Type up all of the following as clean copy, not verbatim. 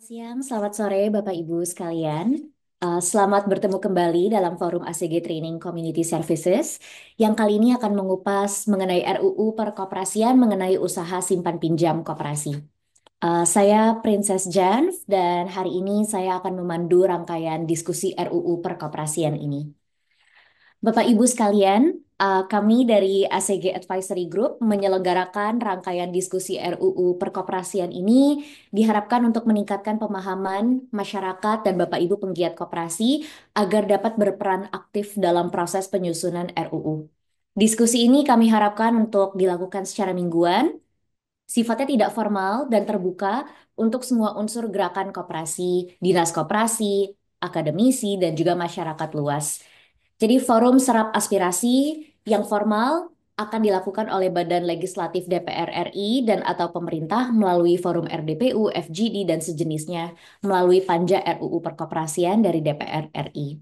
Siang, selamat sore Bapak Ibu sekalian. Selamat bertemu kembali dalam forum ACG Training Community Services yang kali ini akan mengupas mengenai RUU Perkoperasian mengenai usaha simpan pinjam koperasi. Saya Princess Jan dan hari ini saya akan memandu rangkaian diskusi RUU Perkoperasian ini. Bapak Ibu sekalian, kami dari ACG Advisory Group menyelenggarakan rangkaian diskusi RUU Perkoperasian ini diharapkan untuk meningkatkan pemahaman masyarakat dan Bapak Ibu penggiat koperasi agar dapat berperan aktif dalam proses penyusunan RUU. Diskusi ini kami harapkan untuk dilakukan secara mingguan, sifatnya tidak formal dan terbuka untuk semua unsur gerakan koperasi, dinas koperasi, akademisi, dan juga masyarakat luas. Jadi forum serap aspirasi yang formal akan dilakukan oleh Badan Legislatif DPR RI dan atau pemerintah melalui forum RDPU, FGD, dan sejenisnya melalui Panja RUU Perkoperasian dari DPR RI.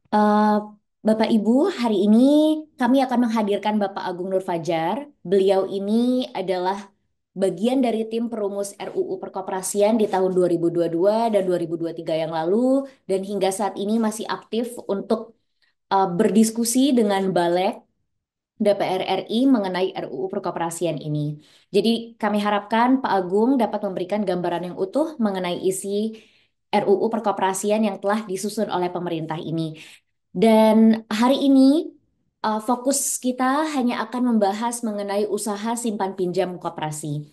Eh, Bapak Ibu, hari ini kami akan menghadirkan Bapak Agung Nur Fajar. Beliau ini adalah bagian dari tim perumus RUU Perkoperasian di tahun 2022 dan 2023 yang lalu dan hingga saat ini masih aktif untuk berdiskusi dengan Balek DPR RI mengenai RUU Perkoperasian ini. Jadi kami harapkan Pak Agung dapat memberikan gambaran yang utuh mengenai isi RUU Perkoperasian yang telah disusun oleh pemerintah ini. Dan hari ini fokus kita hanya akan membahas mengenai usaha simpan pinjam koperasi.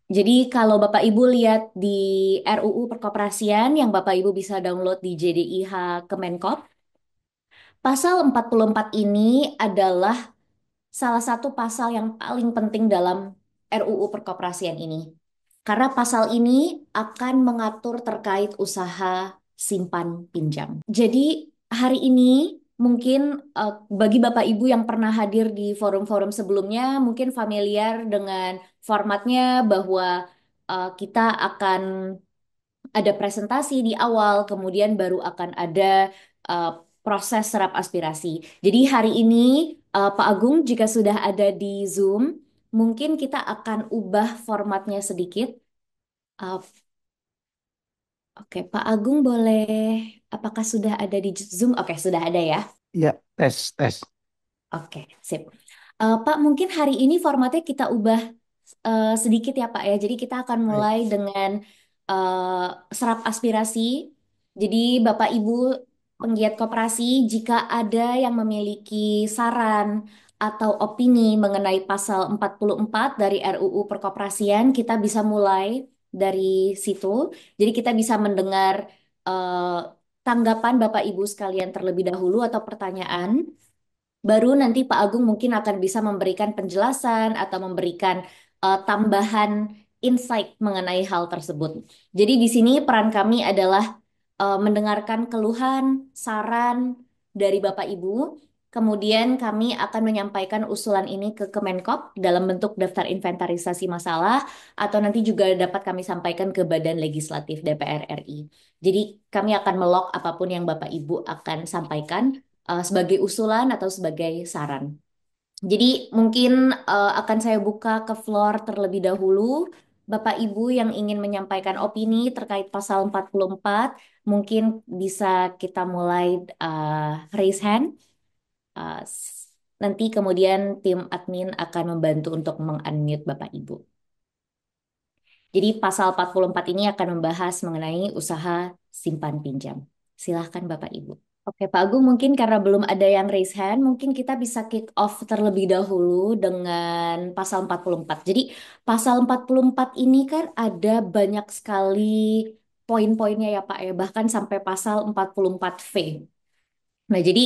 Jadi kalau Bapak Ibu lihat di RUU Perkoperasian yang Bapak Ibu bisa download di JDIH Kemenkop, pasal 44 ini adalah salah satu pasal yang paling penting dalam RUU Perkoperasian ini. Karena pasal ini akan mengatur terkait usaha simpan pinjam. Jadi hari ini mungkin bagi Bapak Ibu yang pernah hadir di forum-forum sebelumnya mungkin familiar dengan formatnya bahwa kita akan ada presentasi di awal, kemudian baru akan ada uh, proses serap aspirasi. Jadi hari ini Pak Agung jika sudah ada di Zoom, mungkin kita akan ubah formatnya sedikit. Uh, Oke, Pak Agung boleh, apakah sudah ada di Zoom? Oke, sudah ada ya. Iya, tes, tes. Oke, sip. Pak, mungkin hari ini formatnya kita ubah sedikit ya Pak ya. Jadi kita akan Baik. mulai dengan serap aspirasi. Jadi Bapak Ibu penggiat koperasi, jika ada yang memiliki saran atau opini mengenai pasal 44 dari RUU Perkoperasian, kita bisa mulai dari situ. Jadi kita bisa mendengar eh, tanggapan Bapak Ibu sekalian terlebih dahulu atau pertanyaan. Baru nanti Pak Agung mungkin akan bisa memberikan penjelasan atau memberikan tambahan insight mengenai hal tersebut. Jadi di sini peran kami adalah mendengarkan keluhan, saran dari Bapak Ibu. Kemudian kami akan menyampaikan usulan ini ke Kemenkop dalam bentuk daftar inventarisasi masalah atau nanti juga dapat kami sampaikan ke Badan Legislatif DPR RI. Jadi kami akan melok apapun yang Bapak Ibu akan sampaikan sebagai usulan atau sebagai saran. Jadi mungkin akan saya buka ke floor terlebih dahulu. Bapak Ibu yang ingin menyampaikan opini terkait pasal 44, mungkin bisa kita mulai raise hand. Nanti kemudian tim admin akan membantu untuk meng-unmute Bapak Ibu. Jadi pasal 44 ini akan membahas mengenai usaha simpan pinjam. Silahkan Bapak Ibu. Oke, Pak Agung, mungkin karena belum ada yang raise hand, mungkin kita bisa kick off terlebih dahulu dengan pasal 44. Jadi, pasal 44 ini kan ada banyak sekali poin-poinnya ya, Pak, ya, bahkan sampai pasal 44V. Nah, jadi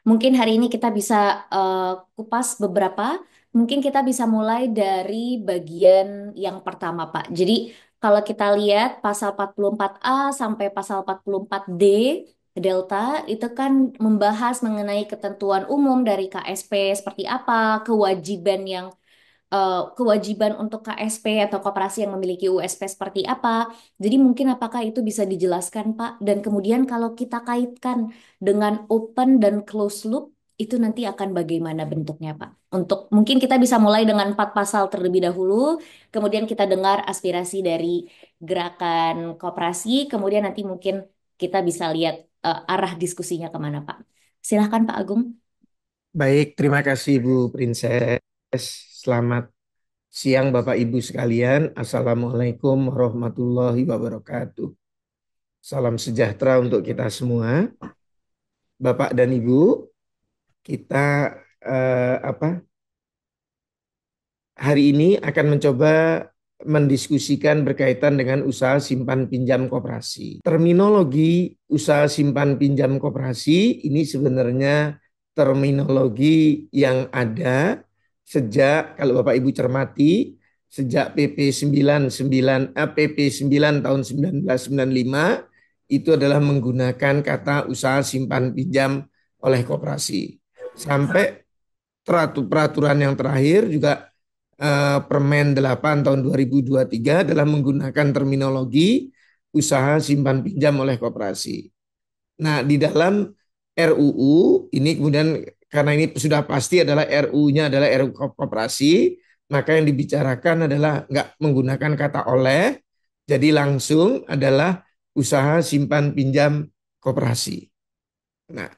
mungkin hari ini kita bisa eh, kupas beberapa. Mungkin kita bisa mulai dari bagian yang pertama, Pak. Jadi, kalau kita lihat pasal 44A sampai pasal 44D Delta itu kan membahas mengenai ketentuan umum dari KSP seperti apa, kewajiban yang kewajiban untuk KSP atau koperasi yang memiliki USP seperti apa. Jadi mungkin apakah itu bisa dijelaskan, Pak? Dan kemudian kalau kita kaitkan dengan open dan closed loop, itu nanti akan bagaimana bentuknya, Pak? Untuk mungkin kita bisa mulai dengan 4 pasal terlebih dahulu, kemudian kita dengar aspirasi dari gerakan koperasi, kemudian nanti mungkin kita bisa lihat arah diskusinya kemana, Pak. Silahkan, Pak Agung. Baik, terima kasih Bu Princess. Selamat siang Bapak Ibu sekalian. Assalamualaikum warahmatullahi wabarakatuh. Salam sejahtera untuk kita semua. Bapak dan Ibu, kita hari ini akan mencoba mendiskusikan berkaitan dengan usaha simpan pinjam koperasi. Terminologi usaha simpan pinjam koperasi ini sebenarnya terminologi yang ada sejak, kalau Bapak Ibu cermati, sejak PP 9 tahun 1995 itu adalah menggunakan kata usaha simpan pinjam oleh koperasi. Sampai peraturan yang terakhir juga Permen 8 tahun 2023 adalah menggunakan terminologi usaha simpan pinjam oleh koperasi. Nah, di dalam RUU ini kemudian karena ini sudah pasti adalah RUU-nya adalah RUU koperasi, maka yang dibicarakan adalah nggak menggunakan kata oleh, jadi langsung adalah usaha simpan pinjam koperasi. Nah,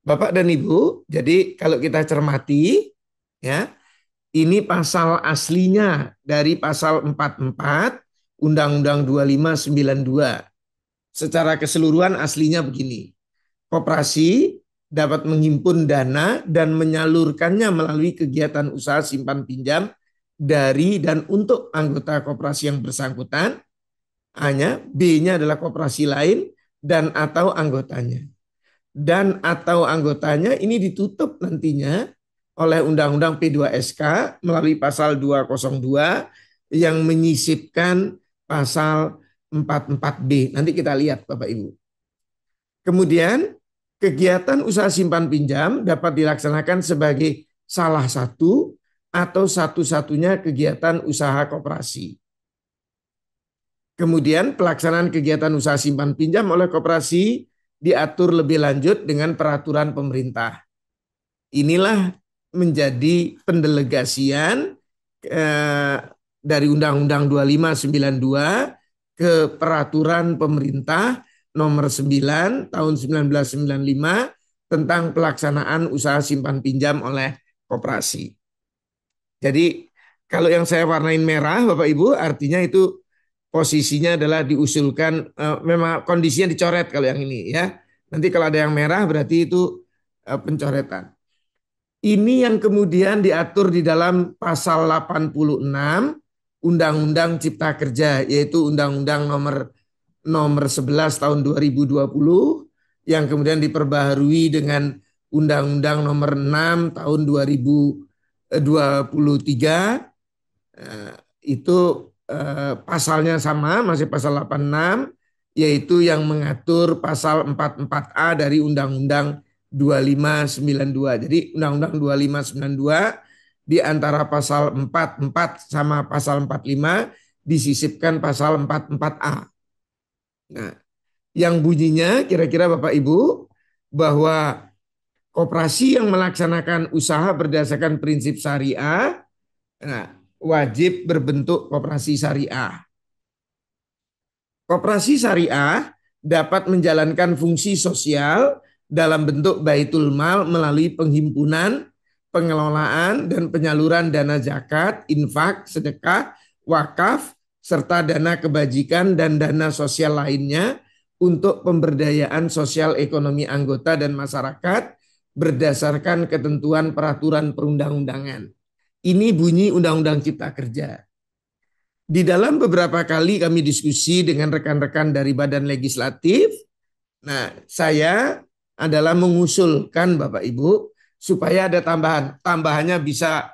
Bapak dan Ibu, jadi kalau kita cermati ya, ini pasal aslinya dari pasal 44 Undang-Undang 2592. Secara keseluruhan aslinya begini. Koperasi dapat menghimpun dana dan menyalurkannya melalui kegiatan usaha simpan pinjam dari dan untuk anggota koperasi yang bersangkutan. A-nya, B-nya adalah koperasi lain dan atau anggotanya. Dan atau anggotanya ini ditutup nantinya oleh Undang-Undang P2SK melalui pasal 202 yang menyisipkan pasal 44B. Nanti kita lihat Bapak Ibu. Kemudian kegiatan usaha simpan pinjam dapat dilaksanakan sebagai salah satu atau satu-satunya kegiatan usaha koperasi. Kemudian pelaksanaan kegiatan usaha simpan pinjam oleh koperasi diatur lebih lanjut dengan peraturan pemerintah. Inilah menjadi pendelegasian dari Undang-Undang 2592 ke peraturan pemerintah nomor 9 tahun 1995 tentang pelaksanaan usaha simpan pinjam oleh koperasi. Jadi kalau yang saya warnain merah Bapak Ibu artinya itu posisinya adalah diusulkan, memang kondisinya dicoret kalau yang ini ya. Nanti kalau ada yang merah berarti itu pencoretan. Ini yang kemudian diatur di dalam pasal 86 Undang-Undang Cipta Kerja, yaitu Undang-Undang nomor 11 tahun 2020 yang kemudian diperbaharui dengan Undang-Undang nomor 6 tahun 2023. Itu pasalnya sama, masih pasal 86, yaitu yang mengatur pasal 44A dari Undang-Undang 2592. Jadi Undang-Undang 2592 di antara pasal 44 sama pasal 45 disisipkan pasal 44A. Nah, yang bunyinya kira-kira Bapak Ibu bahwa koperasi yang melaksanakan usaha berdasarkan prinsip syariah, nah, wajib berbentuk koperasi syariah. Koperasi syariah dapat menjalankan fungsi sosial dalam bentuk baitul mal melalui penghimpunan, pengelolaan, dan penyaluran dana zakat, infak, sedekah, wakaf, serta dana kebajikan dan dana sosial lainnya untuk pemberdayaan sosial ekonomi anggota dan masyarakat berdasarkan ketentuan peraturan perundang-undangan. Ini bunyi Undang-Undang Cipta Kerja. Di dalam beberapa kali kami diskusi dengan rekan-rekan dari Badan Legislatif, nah saya adalah mengusulkan Bapak Ibu supaya ada tambahan. Tambahannya bisa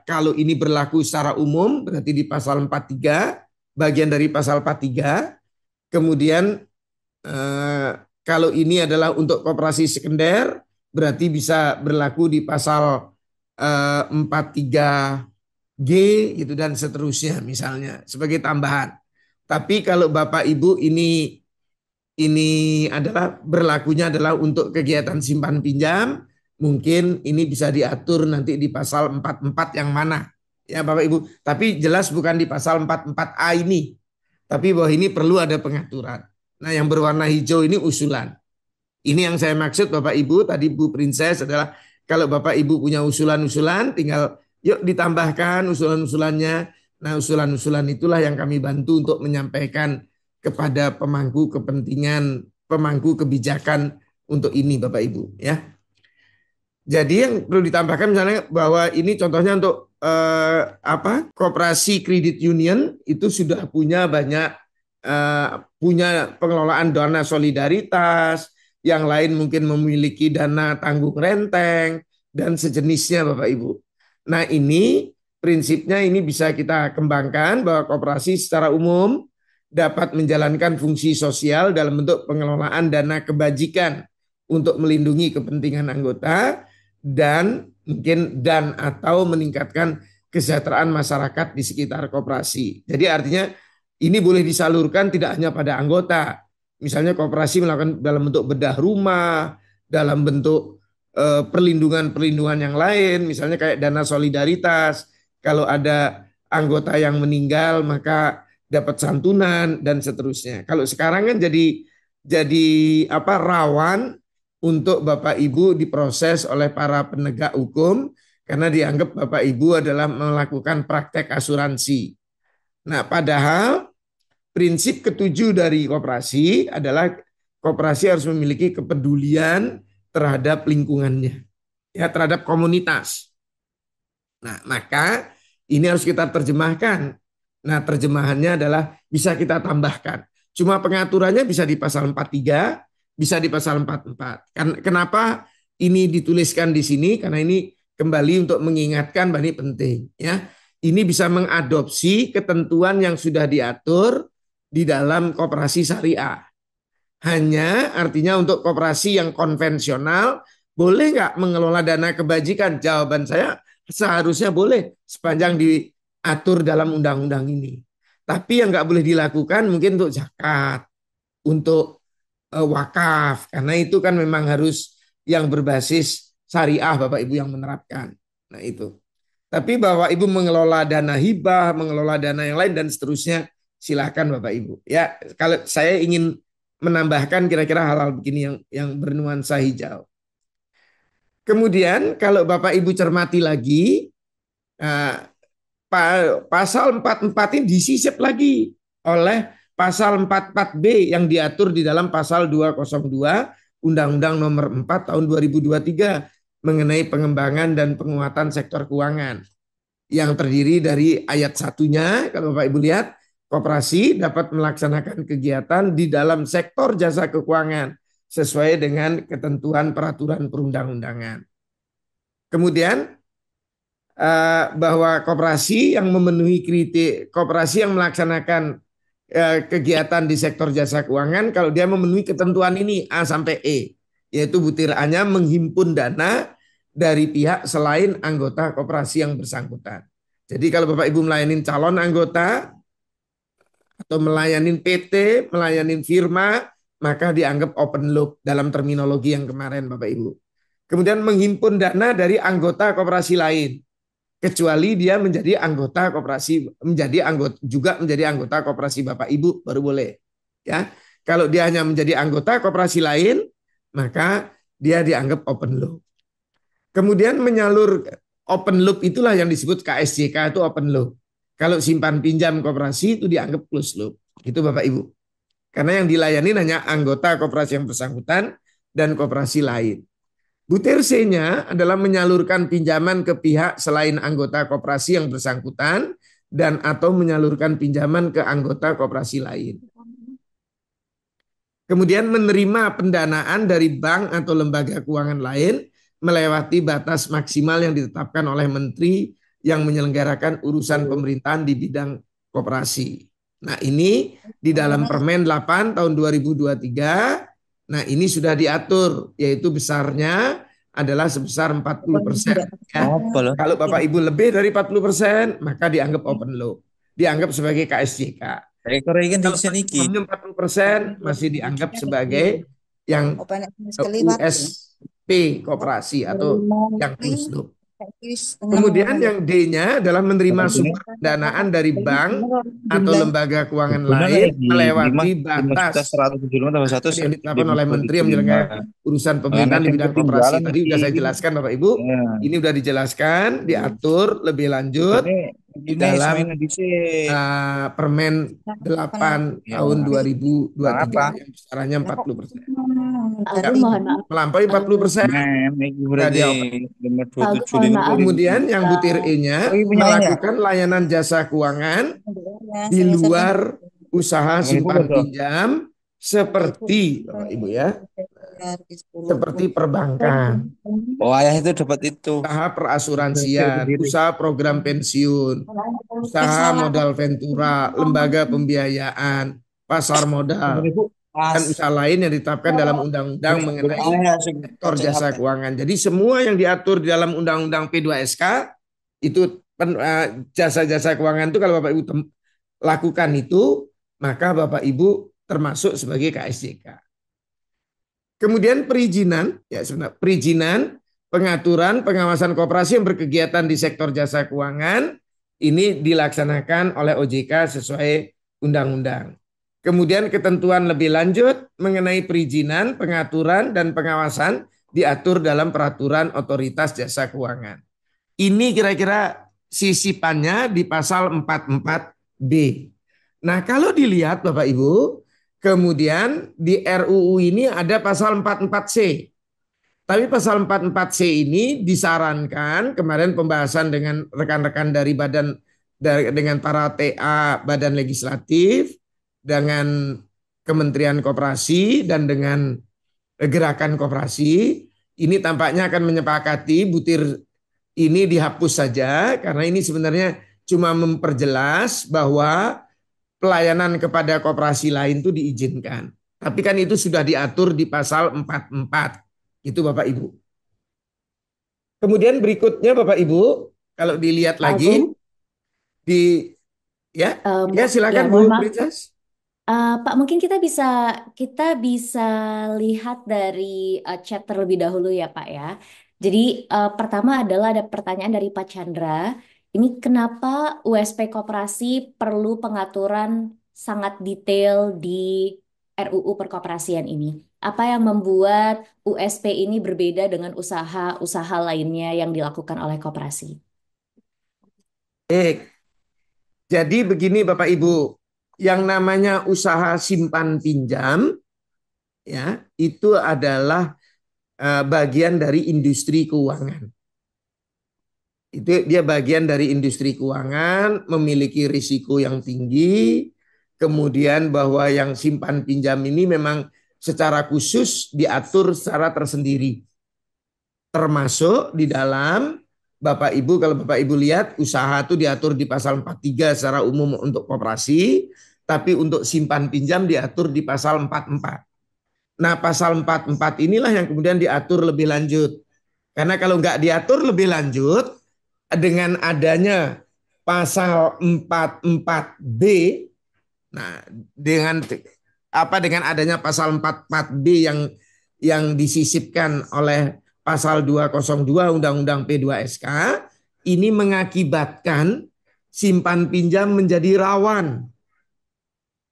kalau ini berlaku secara umum berarti di pasal 43, bagian dari pasal 43. Kemudian kalau ini adalah untuk koperasi sekunder berarti bisa berlaku di pasal 43 G gitu dan seterusnya misalnya sebagai tambahan. Tapi kalau Bapak Ibu ini adalah berlakunya adalah untuk kegiatan simpan pinjam, Mungkin ini bisa diatur nanti di pasal 44 yang mana. Ya Bapak Ibu, tapi jelas bukan di pasal 44A ini. Tapi bahwa ini perlu ada pengaturan. Nah, yang berwarna hijau ini usulan. Ini yang saya maksud Bapak Ibu, tadi Bu Princess adalah kalau Bapak Ibu punya usulan-usulan, tinggal yuk ditambahkan usulan-usulannya. Nah, usulan-usulan itulah yang kami bantu untuk menyampaikan kepada pemangku kepentingan, pemangku kebijakan untuk ini Bapak Ibu ya. Jadi yang perlu ditambahkan misalnya bahwa ini contohnya untuk koperasi kredit union itu sudah punya banyak punya pengelolaan dana solidaritas, yang lain mungkin memiliki dana tanggung renteng dan sejenisnya Bapak Ibu. Nah, ini prinsipnya ini bisa kita kembangkan bahwa koperasi secara umum dapat menjalankan fungsi sosial dalam bentuk pengelolaan dana kebajikan untuk melindungi kepentingan anggota dan atau meningkatkan kesejahteraan masyarakat di sekitar koperasi. Jadi artinya ini boleh disalurkan tidak hanya pada anggota. Misalnya koperasi melakukan dalam bentuk bedah rumah, dalam bentuk perlindungan-perlindungan yang lain, misalnya kayak dana solidaritas. Kalau ada anggota yang meninggal maka dapat santunan dan seterusnya. Kalau sekarang kan jadi rawan untuk Bapak Ibu diproses oleh para penegak hukum karena dianggap Bapak Ibu adalah melakukan praktek asuransi. Nah, padahal prinsip ketujuh dari koperasi adalah koperasi harus memiliki kepedulian terhadap lingkungannya, ya, terhadap komunitas. Nah, maka ini harus kita terjemahkan. Nah, terjemahannya adalah bisa kita tambahkan. Cuma pengaturannya bisa di pasal 43, bisa di pasal 44. Kenapa ini dituliskan di sini? Karena ini kembali untuk mengingatkan bahwa ini penting, ya. Ini bisa mengadopsi ketentuan yang sudah diatur di dalam koperasi syariah. Hanya artinya untuk koperasi yang konvensional, boleh nggak mengelola dana kebajikan? Jawaban saya seharusnya boleh sepanjang diatur dalam undang-undang ini. Tapi yang nggak boleh dilakukan mungkin untuk zakat, untuk wakaf, karena itu kan memang harus yang berbasis syariah Bapak Ibu yang menerapkan. Nah itu. Tapi bahwa Ibu mengelola dana hibah, mengelola dana yang lain dan seterusnya, silakan Bapak Ibu. Ya, kalau saya ingin menambahkan kira-kira hal-hal begini yang bernuansa hijau. Kemudian kalau Bapak Ibu cermati lagi, nah, pasal 44 ini disisip lagi oleh pasal 44B yang diatur di dalam pasal 202 Undang-Undang Nomor 4 Tahun 2023 mengenai pengembangan dan penguatan sektor keuangan yang terdiri dari ayat satunya. Kalau Bapak Ibu lihat, koperasi dapat melaksanakan kegiatan di dalam sektor jasa keuangan sesuai dengan ketentuan peraturan perundang-undangan. Kemudian bahwa koperasi yang memenuhi koperasi yang melaksanakan kegiatan di sektor jasa keuangan kalau dia memenuhi ketentuan ini A sampai E, yaitu butir A-nya menghimpun dana dari pihak selain anggota koperasi yang bersangkutan. Jadi kalau Bapak Ibu melayani calon anggota atau melayani PT, melayani firma, maka dianggap open loop dalam terminologi yang kemarin Bapak Ibu. Kemudian menghimpun dana dari anggota koperasi lain, kecuali dia menjadi anggota koperasi, menjadi anggota koperasi Bapak Ibu baru boleh. Ya, kalau dia hanya menjadi anggota koperasi lain, maka dia dianggap open loop. Kemudian menyalur open loop itulah yang disebut KSJK itu open loop. Kalau simpan pinjam koperasi itu dianggap closed loop. Itu Bapak Ibu. Karena yang dilayani hanya anggota koperasi yang bersangkutan dan koperasi lain. Butir C-nya adalah menyalurkan pinjaman ke pihak selain anggota koperasi yang bersangkutan dan atau menyalurkan pinjaman ke anggota koperasi lain. Kemudian menerima pendanaan dari bank atau lembaga keuangan lain melewati batas maksimal yang ditetapkan oleh menteri yang menyelenggarakan urusan pemerintahan di bidang koperasi. Nah, ini di dalam Permen 8 tahun 2023. Nah, ini sudah diatur, yaitu besarnya adalah sebesar 40%. Ya. Kalau Bapak Ibu lebih dari 40%, maka dianggap open loop. Dianggap sebagai KSJK. Kalau maksimumnya 40% masih dianggap sebagai yang US P koperasi atau menerima yang ini closed loop. teknis Kemudian yang D-nya adalah menerima Berarti ini sumber pendanaan dari bank atau jumlah lembaga keuangan benar lain di lima melewati lima juta batas seratus tujuh puluh lima tambah satu yang ditetapkan lima oleh puluh Menteri tujuh yang lima. menjalankan urusan Karena pemerintahan di yang bidang koperasi. ketinggalan Tadi mesti sudah saya jelaskan Bapak Ibu. ya. Ini sudah dijelaskan, diatur lebih lanjut Ini di ini dalam semuanya di C. Permen 8 Ya, tahun 2023 apa? yang besarannya Nah, kok 40%. Pak Ya, Agung mohon maaf. melampaui Eh, 40%. Men, ini Ya, berarti dia lima dua Pak Agung tujuh mohon lima dua maaf. ribu. kemudian yang butir Eh, Oh, E-nya ini punya ini ya? melakukan layanan jasa keuangan ya, di selesai. luar usaha Yang ini simpan betul. pinjam Ibu seperti Bapak Ibu ya, habis 10 seperti perbankan, Oh, ayah itu dapat itu. usaha Kecil perasuransian, sendiri. usaha program pensiun, usaha salah. modal ventura, lembaga pembiayaan, pasar modal, Ini Bu, dan pas. usaha lain yang ditetapkan dalam undang-undang Ini mengenai ayah sing sektor kocek jasa HP. keuangan. Jadi semua yang diatur di dalam undang-undang P2SK itu jasa-jasa keuangan itu kalau Bapak Ibu lakukan itu, maka Bapak Ibu termasuk sebagai KSJK. Kemudian perizinan, ya sebenarnya perizinan, pengaturan, pengawasan koperasi yang berkegiatan di sektor jasa keuangan ini dilaksanakan oleh OJK sesuai undang-undang. Kemudian ketentuan lebih lanjut mengenai perizinan, pengaturan, dan pengawasan diatur dalam peraturan otoritas jasa keuangan. Ini kira-kira sisipannya di pasal 44B. Nah, kalau dilihat Bapak Ibu, kemudian di RUU ini ada pasal 44C. Tapi pasal 44C ini disarankan kemarin pembahasan dengan rekan-rekan dari dengan para TA Badan Legislatif, dengan Kementerian Koperasi dan dengan Gerakan Koperasi, ini tampaknya akan menyepakati butir ini dihapus saja karena ini sebenarnya cuma memperjelas bahwa pelayanan kepada koperasi lain itu diizinkan. Tapi kan itu sudah diatur di pasal 44. Itu Bapak Ibu. Kemudian berikutnya Bapak Ibu, kalau dilihat Pak lagi Agung, di ya, ya ya silakan mohon Bu maaf. Princess. Pak, mungkin kita bisa lihat dari chat terlebih dahulu ya, Pak ya. Jadi pertama adalah ada pertanyaan dari Pak Chandra. Ini kenapa USP Koperasi perlu pengaturan sangat detail di RUU Perkoperasian ini? Apa yang membuat USP ini berbeda dengan usaha-usaha lainnya yang dilakukan oleh koperasi? Jadi begini Bapak Ibu, yang namanya usaha simpan pinjam ya, itu adalah bagian dari industri keuangan. Itu dia bagian dari industri keuangan, memiliki risiko yang tinggi, kemudian bahwa yang simpan pinjam ini memang secara khusus diatur secara tersendiri. Termasuk di dalam Bapak Ibu, kalau Bapak Ibu lihat usaha itu diatur di pasal 43 secara umum untuk koperasi, tapi untuk simpan pinjam diatur di pasal 44. Nah, pasal 44 inilah yang kemudian diatur lebih lanjut. Karena kalau nggak diatur lebih lanjut, dengan adanya pasal 44B, nah dengan adanya pasal 44B yang disisipkan oleh pasal 202 Undang-Undang P2SK, ini mengakibatkan simpan pinjam menjadi rawan.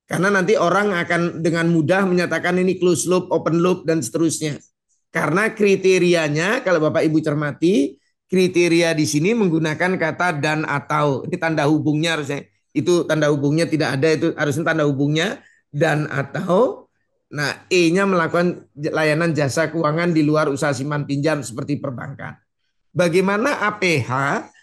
Karena nanti orang akan dengan mudah menyatakan ini close loop, open loop, dan seterusnya. Karena kriterianya, kalau Bapak Ibu cermati, kriteria di sini menggunakan kata dan atau. Ini tanda hubungnya harusnya. Itu tanda hubungnya tidak ada, itu harusnya tanda hubungnya dan atau. Nah, E-nya melakukan layanan jasa keuangan di luar usaha simpan pinjam seperti perbankan. Bagaimana APH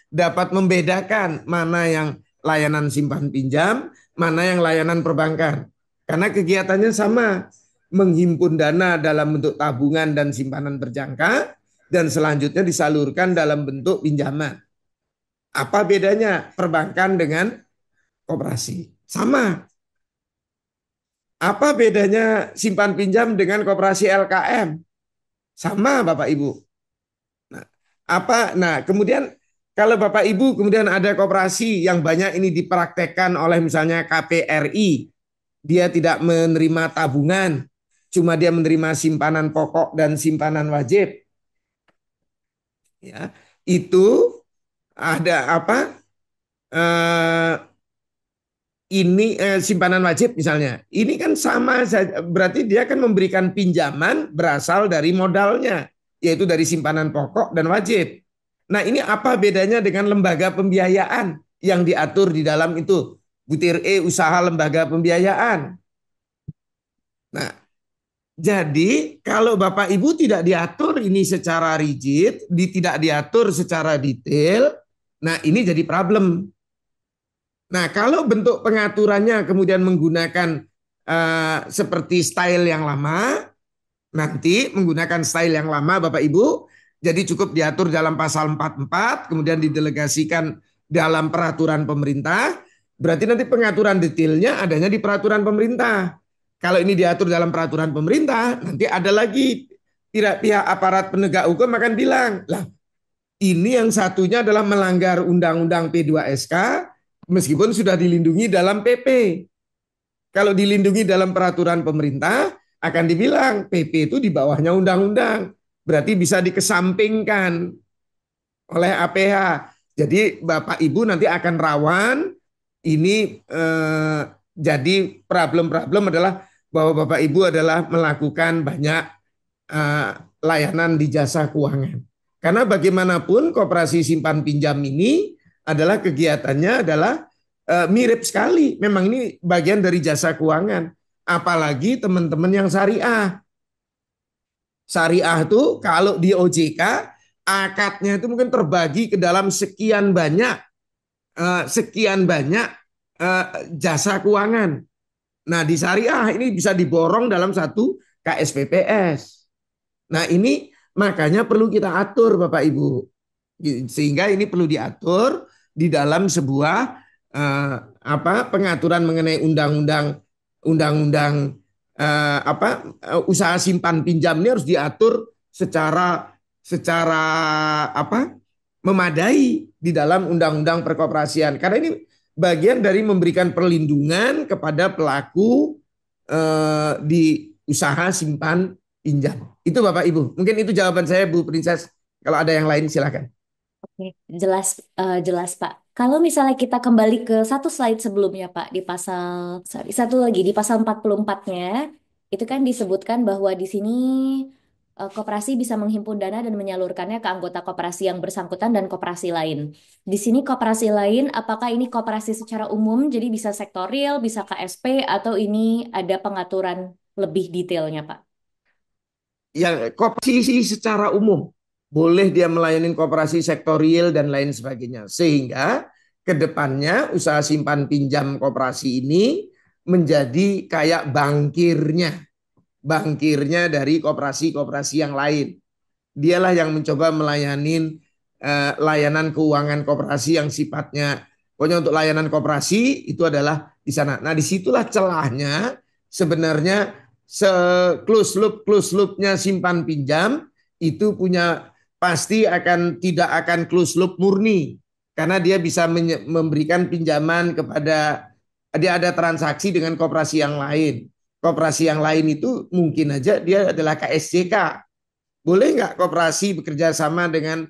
dapat membedakan mana yang layanan simpan pinjam, mana yang layanan perbankan. Karena kegiatannya sama, menghimpun dana dalam bentuk tabungan dan simpanan berjangka, dan selanjutnya disalurkan dalam bentuk pinjaman. Apa bedanya perbankan dengan koperasi? Sama. Apa bedanya simpan pinjam dengan koperasi LKM? Sama Bapak Ibu. Kemudian kalau Bapak Ibu kemudian ada koperasi yang banyak ini dipraktekkan oleh misalnya KPRI, dia tidak menerima tabungan, cuma dia menerima simpanan pokok dan simpanan wajib. ya, itu ada apa? eh, ini simpanan wajib misalnya. Ini kan sama saja, berarti dia kan memberikan pinjaman berasal dari modalnya, yaitu dari simpanan pokok dan wajib. Nah, ini apa bedanya dengan lembaga pembiayaan yang diatur di dalam itu? Butir E usaha lembaga pembiayaan. Nah, jadi kalau Bapak Ibu tidak diatur ini secara rigid, tidak diatur secara detail, nah ini jadi problem. Nah, kalau bentuk pengaturannya kemudian menggunakan seperti style yang lama, nanti menggunakan style yang lama Bapak Ibu, jadi cukup diatur dalam pasal 44, kemudian didelegasikan dalam peraturan pemerintah, berarti nanti pengaturan detailnya adanya di peraturan pemerintah. Kalau ini diatur dalam peraturan pemerintah, nanti ada lagi pihak aparat penegak hukum akan bilang, lah ini yang satunya adalah melanggar Undang-Undang P2SK meskipun sudah dilindungi dalam PP. Kalau dilindungi dalam peraturan pemerintah, akan dibilang PP itu di bawahnya undang-undang. Berarti bisa dikesampingkan oleh APH. Jadi Bapak Ibu nanti akan rawan ini jadi problem-problem adalah bahwa Bapak Ibu adalah melakukan banyak eh, layanan di jasa keuangan. Karena bagaimanapun koperasi simpan pinjam ini adalah kegiatannya adalah mirip sekali. Memang ini bagian dari jasa keuangan. Apalagi teman-teman yang syariah. Syariah itu kalau di OJK akadnya itu mungkin terbagi ke dalam sekian banyak jasa keuangan. Nah, di syariah ini bisa diborong dalam satu KSPPS. Nah, ini makanya perlu kita atur Bapak Ibu. Sehingga ini perlu diatur di dalam sebuah pengaturan mengenai undang-undang usaha simpan pinjam ini harus diatur secara apa memadai di dalam undang-undang perkoperasian. Karena ini bagian dari memberikan perlindungan kepada pelaku di usaha simpan pinjam. Itu Bapak Ibu. Mungkin itu jawaban saya Bu Princess. Kalau ada yang lain silakan. Oke, jelas, jelas Pak. Kalau misalnya kita kembali ke satu slide sebelumnya Pak, di pasal, sorry, satu lagi di pasal 44-nya, itu kan disebutkan bahwa di sini koperasi bisa menghimpun dana dan menyalurkannya ke anggota koperasi yang bersangkutan dan koperasi lain. Di sini koperasi lain, apakah ini koperasi secara umum, jadi bisa sektorial, bisa KSP, atau ini ada pengaturan lebih detailnya Pak? Yang koperasi secara umum boleh dia melayani koperasi sektorial dan lain sebagainya, sehingga kedepannya usaha simpan pinjam koperasi ini menjadi kayak bangkirnya dari koperasi-koperasi yang lain. Dialah yang mencoba melayani layanan keuangan koperasi yang sifatnya pokoknya untuk layanan koperasi itu adalah di sana. Nah, disitulah celahnya sebenarnya close loopnya simpan pinjam itu punya pasti tidak akan close loop murni karena dia bisa memberikan pinjaman kepada dia ada transaksi dengan koperasi yang lain. Koperasi yang lain itu mungkin aja dia adalah KSJK. Boleh nggak koperasi bekerja sama dengan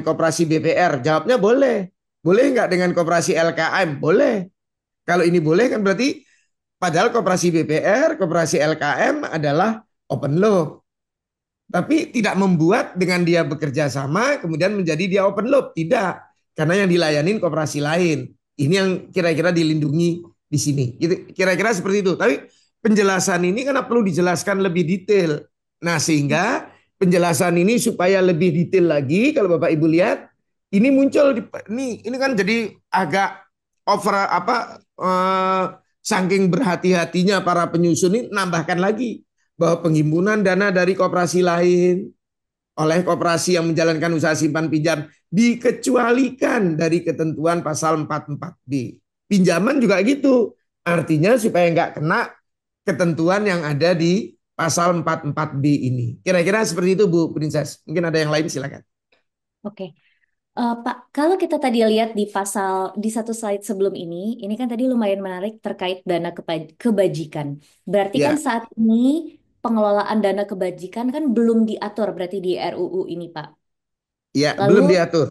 koperasi BPR? Jawabnya boleh. Boleh nggak dengan koperasi LKM? Boleh. Kalau ini boleh kan berarti padahal koperasi BPR, koperasi LKM adalah open loop. Tapi tidak membuat dengan dia bekerja sama kemudian menjadi dia open loop. Tidak. Karena yang dilayanin koperasi lain. Ini yang kira-kira dilindungi di sini. Kira-kira seperti itu. Tapi penjelasan ini karena perlu dijelaskan lebih detail. Nah, sehingga penjelasan ini supaya lebih detail lagi kalau Bapak Ibu lihat ini muncul ini kan jadi agak over saking berhati-hatinya para penyusun ini nambahkan lagi bahwa penghimpunan dana dari koperasi lain oleh koperasi yang menjalankan usaha simpan pinjam dikecualikan dari ketentuan pasal 44B. Pinjaman juga gitu. Artinya supaya nggak kena ketentuan yang ada di pasal 44B ini. Kira-kira seperti itu Bu Princess. Mungkin ada yang lain silakan. Oke. Pak, kalau kita tadi lihat di pasal di satu slide sebelum ini kan tadi lumayan menarik terkait dana kebajikan. Berarti kan Ya, saat ini pengelolaan dana kebajikan kan belum diatur berarti di RUU ini, Pak. Ya, belum Lalu diatur.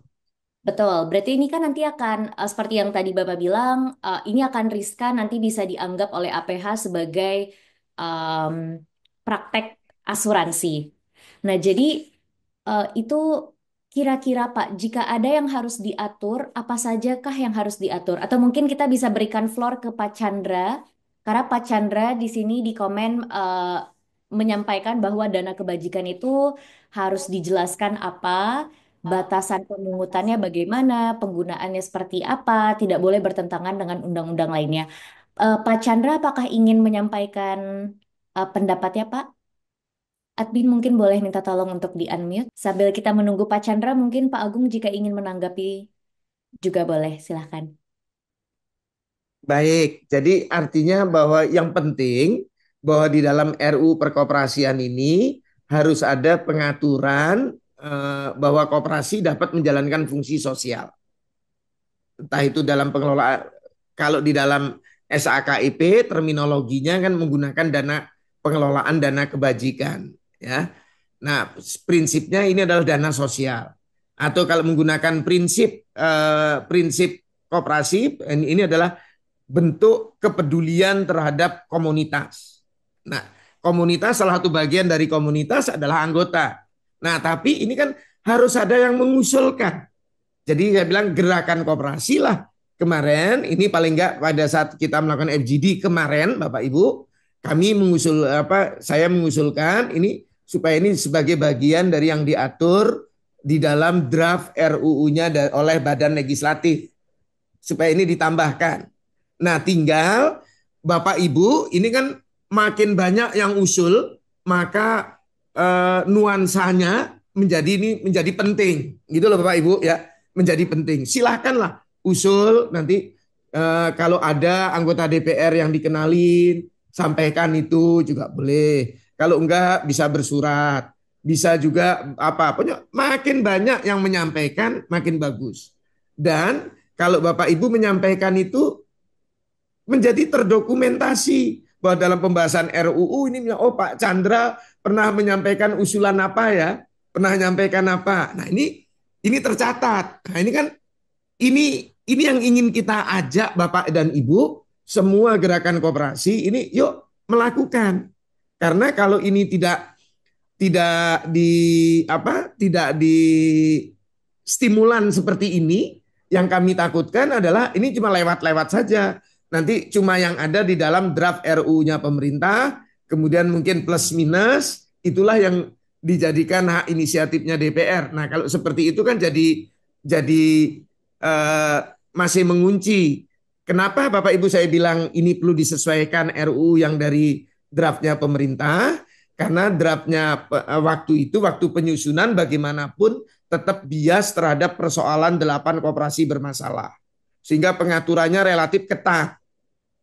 betul, berarti ini kan nanti akan seperti yang tadi Bapak bilang, ini akan riskan nanti bisa dianggap oleh APH sebagai em, praktek asuransi. Nah, jadi itu kira-kira Pak, jika ada yang harus diatur, apa sajakah yang harus diatur? Atau mungkin kita bisa berikan floor ke Pak Chandra, karena Pak Chandra di sini di komen menyampaikan bahwa dana kebajikan itu harus dijelaskan apa, batasan pemungutannya bagaimana, penggunaannya seperti apa, tidak boleh bertentangan dengan undang-undang lainnya. Pak Chandra, apakah ingin menyampaikan pendapatnya, Pak? Admin mungkin boleh minta tolong untuk di-unmute. Sambil kita menunggu Pak Chandra, mungkin Pak Agung jika ingin menanggapi juga boleh, silahkan. Baik, jadi artinya bahwa yang penting bahwa di dalam RUU Perkoperasian ini harus ada pengaturan bahwa koperasi dapat menjalankan fungsi sosial. Entah itu dalam pengelolaan, kalau di dalam SAKIP terminologinya kan menggunakan dana pengelolaan dana kebajikan, ya. Nah, prinsipnya ini adalah dana sosial. Atau kalau menggunakan prinsip koperasi, ini adalah bentuk kepedulian terhadap komunitas. Nah, komunitas salah satu bagian dari komunitas adalah anggota. Nah, tapi ini kan harus ada yang mengusulkan. Jadi saya bilang gerakan koperasi lah. Kemarin ini paling enggak pada saat kita melakukan FGD kemarin Bapak Ibu, kami saya mengusulkan ini supaya ini sebagai bagian dari yang diatur di dalam draft RUU-nya oleh Badan Legislatif supaya ini ditambahkan. Nah, tinggal Bapak Ibu ini kan makin banyak yang usul, maka nuansanya menjadi penting. Gitu loh Bapak Ibu ya, menjadi penting. Silahkanlah usul nanti kalau ada anggota DPR yang dikenalin, sampaikan itu juga boleh. Kalau enggak bisa bersurat, bisa juga apa, pokoknya makin banyak yang menyampaikan makin bagus. Dan kalau Bapak Ibu menyampaikan itu menjadi terdokumentasi bahwa dalam pembahasan RUU ini oh Pak Chandra pernah menyampaikan usulan apa ya, pernah menyampaikan apa. Nah, ini tercatat. Nah, ini kan ini yang ingin kita ajak Bapak dan Ibu semua gerakan koperasi ini yuk melakukan. Karena kalau ini tidak di stimulan seperti ini, yang kami takutkan adalah ini cuma lewat-lewat saja. Nanti cuma yang ada di dalam draft RU-nya pemerintah, kemudian mungkin plus minus, itulah yang dijadikan hak inisiatifnya DPR. Nah, kalau seperti itu kan jadi eh, masih mengunci. Kenapa Bapak Ibu saya bilang ini perlu disesuaikan RUU yang dari draftnya pemerintah? Karena draftnya waktu penyusunan bagaimanapun tetap bias terhadap persoalan 8 koperasi bermasalah. Sehingga pengaturannya relatif ketat.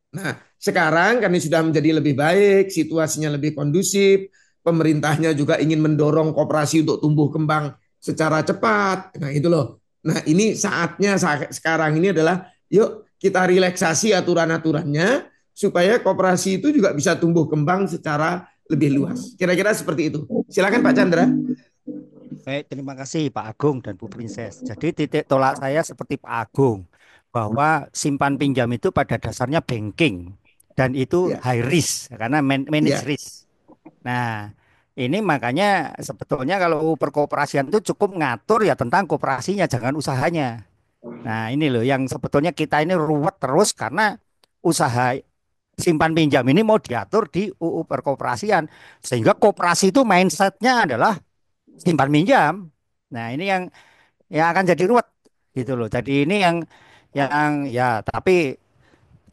Nah, sekarang kan ini sudah menjadi lebih baik, situasinya lebih kondusif, pemerintahnya juga ingin mendorong koperasi untuk tumbuh kembang secara cepat. Nah, itu loh. Nah, ini saatnya sekarang ini adalah yuk kita relaksasi aturan-aturannya supaya koperasi itu juga bisa tumbuh kembang secara lebih luas. Kira-kira seperti itu. Silakan Pak Chandra. Baik, terima kasih Pak Agung dan Bu Princess. Jadi titik tolak saya seperti Pak Agung bahwa simpan pinjam itu pada dasarnya banking dan itu Ya, high risk karena manage ya, risk. Nah, ini makanya sebetulnya kalau perkoperasian itu cukup ngatur ya tentang koperasinya, jangan usahanya. Nah, ini loh yang sebetulnya kita ini ruwet terus karena usaha simpan pinjam ini mau diatur di UU perkoperasian sehingga koperasi itu mindsetnya adalah simpan pinjam. Nah, ini yang akan jadi ruwet gitu loh. Jadi ini yang ya tapi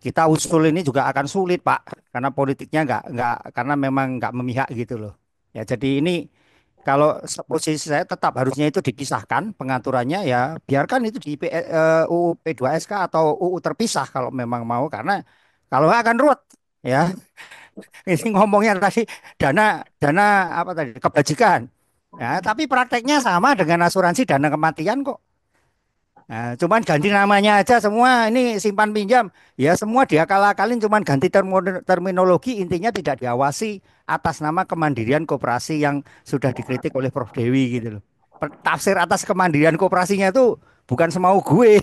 kita usul ini juga akan sulit, Pak, karena politiknya nggak karena memang nggak memihak gitu loh. Ya, jadi ini kalau posisi saya tetap harusnya itu dipisahkan pengaturannya ya biarkan itu di UU P2SK atau UU terpisah kalau memang mau karena kalau nggak akan ruwet ya. Ini ngomongnya tadi dana dana apa tadi kebajikan. Ya, tapi prakteknya sama dengan asuransi dana kematian kok. Nah, cuman ganti namanya aja semua ini simpan pinjam. Ya semua diakal-akalin cuman ganti terminologi intinya tidak diawasi atas nama kemandirian koperasi yang sudah dikritik oleh Prof Dewi gitu loh. tafsir atas kemandirian koperasinya itu bukan semau gue.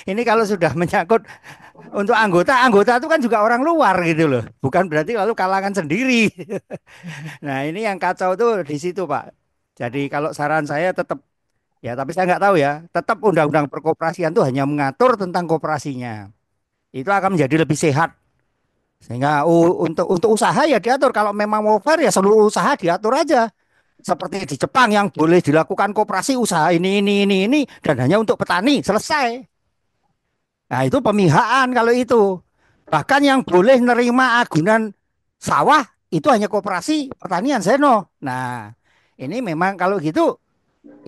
Ini kalau sudah menyangkut untuk anggota, anggota itu kan juga orang luar gitu loh. Bukan berarti lalu kalangan sendiri. Nah, ini yang kacau tuh di situ, Pak. Jadi kalau saran saya tetap ya, tapi saya nggak tahu ya, tetap undang-undang perkoperasian itu hanya mengatur tentang koperasinya. Itu akan menjadi lebih sehat. Sehingga untuk usaha ya diatur. Kalau memang mau fair ya seluruh usaha diatur aja. Seperti di Jepang yang boleh dilakukan koperasi usaha ini dan hanya untuk petani selesai. Nah itu pemihaan kalau itu. Bahkan yang boleh nerima agunan sawah itu hanya koperasi pertanian Seno. Nah ini memang kalau gitu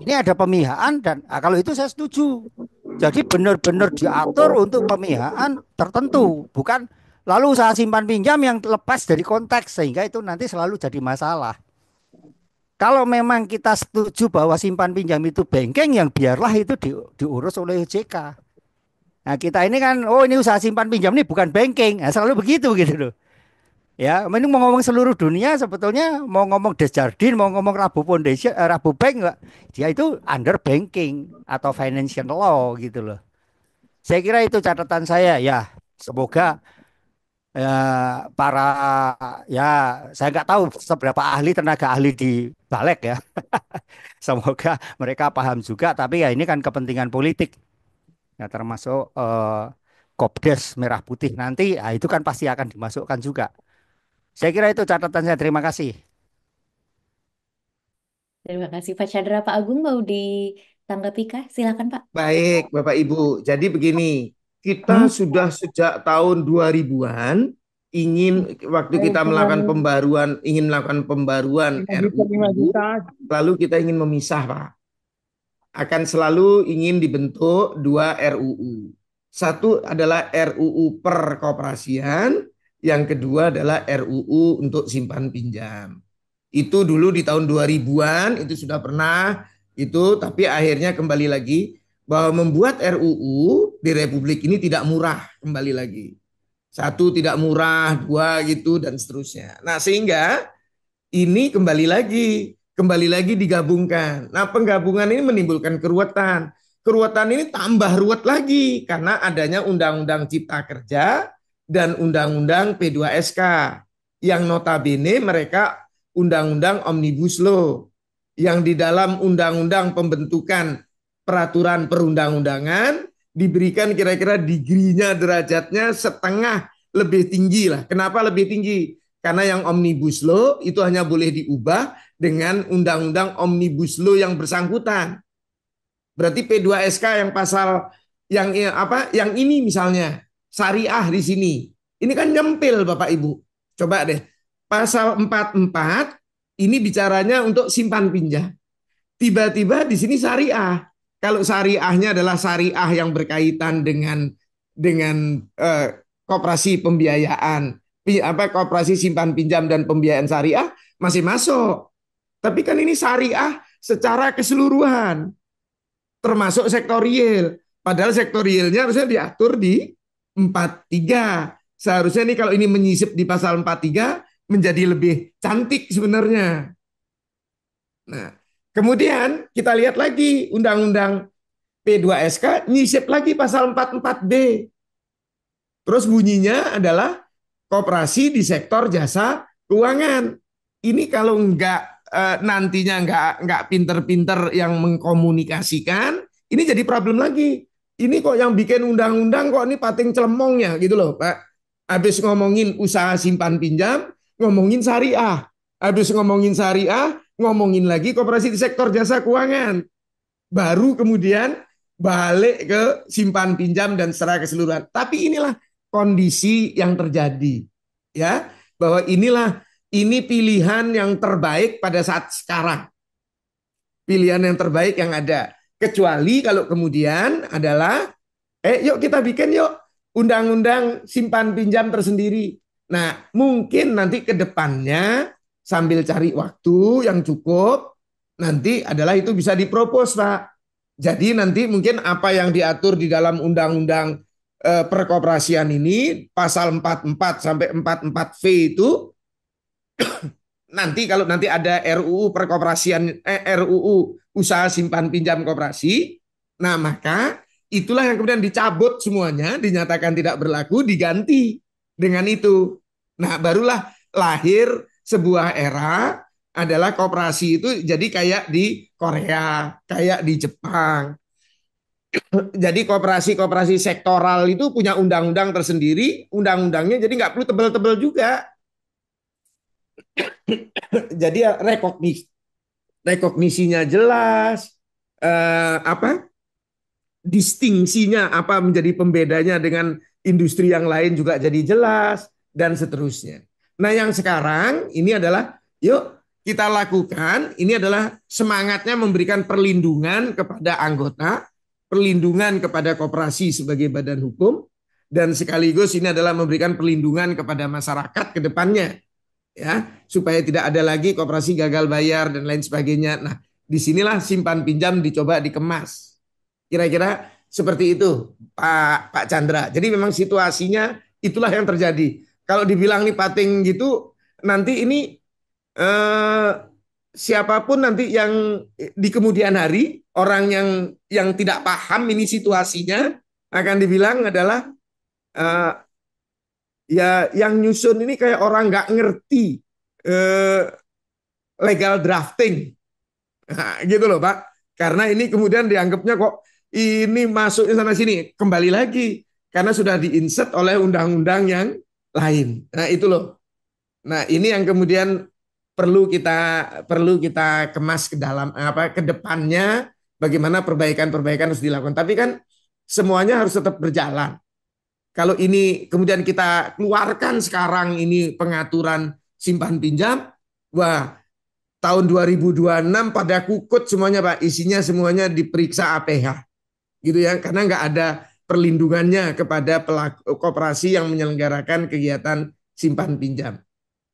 ini ada pemihaan dan kalau itu saya setuju. Jadi benar-benar diatur untuk pemihaan tertentu, bukan lalu usaha simpan pinjam yang lepas dari konteks sehingga itu nanti selalu jadi masalah. Kalau memang kita setuju bahwa simpan pinjam itu banking, yang biarlah itu diurus oleh OJK. Nah kita ini kan, oh ini usaha simpan pinjam ini bukan banking, nah, selalu begitu gitu loh. Ya, ini mau ngomong seluruh dunia sebetulnya mau ngomong Desjardins, mau ngomong Rabu Foundation, Rabu Bank enggak, dia itu under banking atau financial law gitu loh. Saya kira itu catatan saya ya. Semoga para ya saya nggak tahu seberapa ahli tenaga ahli di balik ya. Semoga mereka paham juga. Tapi ya ini kan kepentingan politik. Ya termasuk Kopdes merah putih nanti, ah, itu kan pasti akan dimasukkan juga. Saya kira itu catatan saya. Terima kasih. Terima kasih Pak Chandra. Pak Agung mau ditanggapi kah? Silakan Pak. Baik, Bapak Ibu. Jadi begini, kita sudah sejak tahun 2000-an waktu kita melakukan pembaruan, ingin melakukan pembaruan RUU, lalu kita ingin memisah, Pak. Akan selalu ingin dibentuk dua RUU. Satu adalah RUU perkoperasian, yang kedua adalah RUU untuk simpan pinjam. Itu dulu di tahun 2000-an itu sudah pernah itu, tapi akhirnya kembali lagi bahwa membuat RUU di Republik ini tidak murah, kembali lagi. Satu tidak murah, dua gitu dan seterusnya. Nah, sehingga ini kembali lagi digabungkan. Nah, penggabungan ini menimbulkan keruwetan. Keruwetan ini tambah ruwet lagi karena adanya Undang-Undang Cipta Kerja dan Undang-Undang P2SK yang notabene mereka Undang-Undang Omnibus Law yang di dalam Undang-Undang Pembentukan Peraturan Perundang-undangan diberikan kira-kira degree-nya, derajatnya setengah lebih tinggi lah. Kenapa lebih tinggi? Karena yang Omnibus Law itu hanya boleh diubah dengan Undang-Undang Omnibus Law yang bersangkutan. Berarti P2SK yang pasal yang apa? Yang ini misalnya syariah di sini. Ini kan nyempil Bapak Ibu. Coba deh. Pasal 44 ini bicaranya untuk simpan pinjam. Tiba-tiba di sini syariah. Kalau syariahnya adalah syariah yang berkaitan dengan koperasi pembiayaan, koperasi simpan pinjam dan pembiayaan syariah masih masuk. Tapi kan ini syariah secara keseluruhan, termasuk sektorial. Padahal sektorialnya harusnya diatur di 43. Seharusnya nih kalau ini menyisip di pasal 43 menjadi lebih cantik sebenarnya. Nah, kemudian kita lihat lagi Undang-Undang P2SK nyisip lagi pasal 44B. Terus bunyinya adalah koperasi di sektor jasa keuangan. Ini kalau nantinya nggak pinter-pinter yang mengkomunikasikan, ini jadi problem lagi. Ini kok yang bikin undang-undang kok ini pating celemongnya gitu loh, Pak. Habis ngomongin usaha simpan pinjam, ngomongin syariah. Habis ngomongin syariah, ngomongin lagi koperasi di sektor jasa keuangan. Baru kemudian balik ke simpan pinjam dan secara keseluruhan. Tapi inilah kondisi yang terjadi, ya, bahwa ini pilihan yang terbaik pada saat sekarang. Pilihan yang terbaik yang ada. Kecuali kalau kemudian adalah yuk kita bikin yuk undang-undang simpan pinjam tersendiri. Nah, mungkin nanti ke depannya sambil cari waktu yang cukup, nanti adalah itu bisa dipropos, Pak. Jadi nanti mungkin apa yang diatur di dalam undang-undang perkoperasian ini, pasal 44 sampai 44V itu, nanti kalau nanti ada RUU perkoperasian, RUU usaha simpan pinjam koperasi. Nah, maka itulah yang kemudian dicabut semuanya, dinyatakan tidak berlaku, diganti dengan itu. Nah, barulah lahir sebuah era adalah koperasi itu jadi kayak di Korea, kayak di Jepang. Jadi koperasi-koperasi sektoral itu punya undang-undang tersendiri, undang-undangnya jadi nggak perlu tebel-tebel juga. Jadi ya rekognisinya jelas, apa distingsinya apa menjadi pembedanya dengan industri yang lain juga jadi jelas dan seterusnya. Nah, yang sekarang ini adalah yuk kita lakukan, ini adalah semangatnya memberikan perlindungan kepada anggota, perlindungan kepada koperasi sebagai badan hukum, dan sekaligus ini adalah memberikan perlindungan kepada masyarakat ke depannya, ya, supaya tidak ada lagi koperasi gagal bayar dan lain sebagainya. Nah, disinilah simpan pinjam dicoba dikemas. Kira-kira seperti itu, Pak Chandra. Jadi memang situasinya itulah yang terjadi. Kalau dibilang nih pating gitu, nanti ini eh, siapapun nanti yang di kemudian hari orang yang tidak paham ini situasinya akan dibilang adalah eh, ya yang nyusun ini kayak orang nggak ngerti eh, legal drafting. Nah, gitu loh Pak. Karena ini kemudian dianggapnya kok ini masuk sana sini. Kembali lagi. Karena sudah diinsert oleh undang-undang yang lain. Nah itu loh. Nah ini yang kemudian perlu kita kemas ke dalam apa ke depannya. Bagaimana perbaikan-perbaikan harus dilakukan. Tapi kan semuanya harus tetap berjalan. Kalau ini kemudian kita keluarkan sekarang ini pengaturan simpan pinjam, wah tahun 2026 pada kukut semuanya Pak, isinya semuanya diperiksa APH gitu ya, karena nggak ada perlindungannya kepada pelaku koperasi yang menyelenggarakan kegiatan simpan pinjam.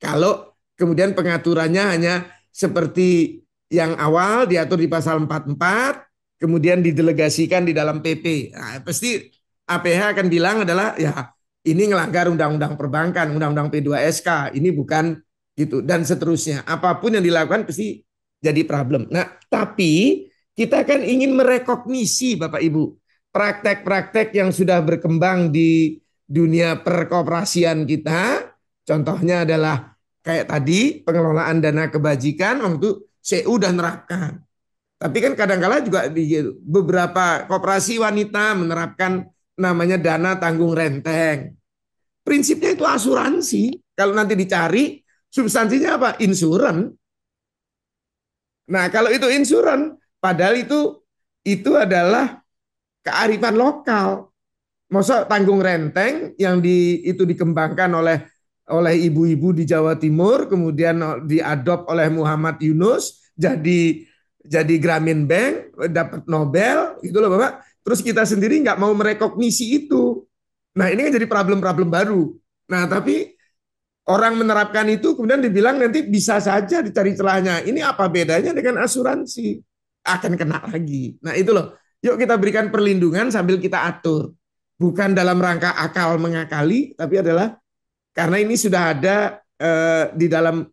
Kalau kemudian pengaturannya hanya seperti yang awal diatur di pasal 44, kemudian didelegasikan di dalam PP. Nah, pasti APH akan bilang adalah ya ini ngelanggar undang-undang perbankan, undang-undang P2SK, ini bukan gitu dan seterusnya. Apapun yang dilakukan pasti jadi problem. Nah, tapi kita kan ingin merekognisi Bapak Ibu praktek-praktek yang sudah berkembang di dunia perkoperasian kita. Contohnya adalah kayak tadi pengelolaan dana kebajikan waktu CU udah nerapkan. Tapi kan kadang-kala juga di beberapa koperasi wanita menerapkan namanya dana tanggung renteng. Prinsipnya itu asuransi. Kalau nanti dicari substansinya apa? Insuran. Nah, kalau itu insuran, padahal itu adalah kearifan lokal. Masa tanggung renteng yang itu dikembangkan oleh ibu-ibu di Jawa Timur, kemudian diadop oleh Muhammad Yunus, jadi Grameen Bank, dapat Nobel, gitu loh Bapak. Terus kita sendiri nggak mau merekognisi itu. Nah ini kan jadi problem-problem baru. Nah tapi orang menerapkan itu kemudian dibilang nanti bisa saja dicari celahnya. Ini apa bedanya dengan asuransi? Akan kena lagi. Nah itu loh. Yuk kita berikan perlindungan sambil kita atur. Bukan dalam rangka akal mengakali, tapi adalah karena ini sudah ada di dalam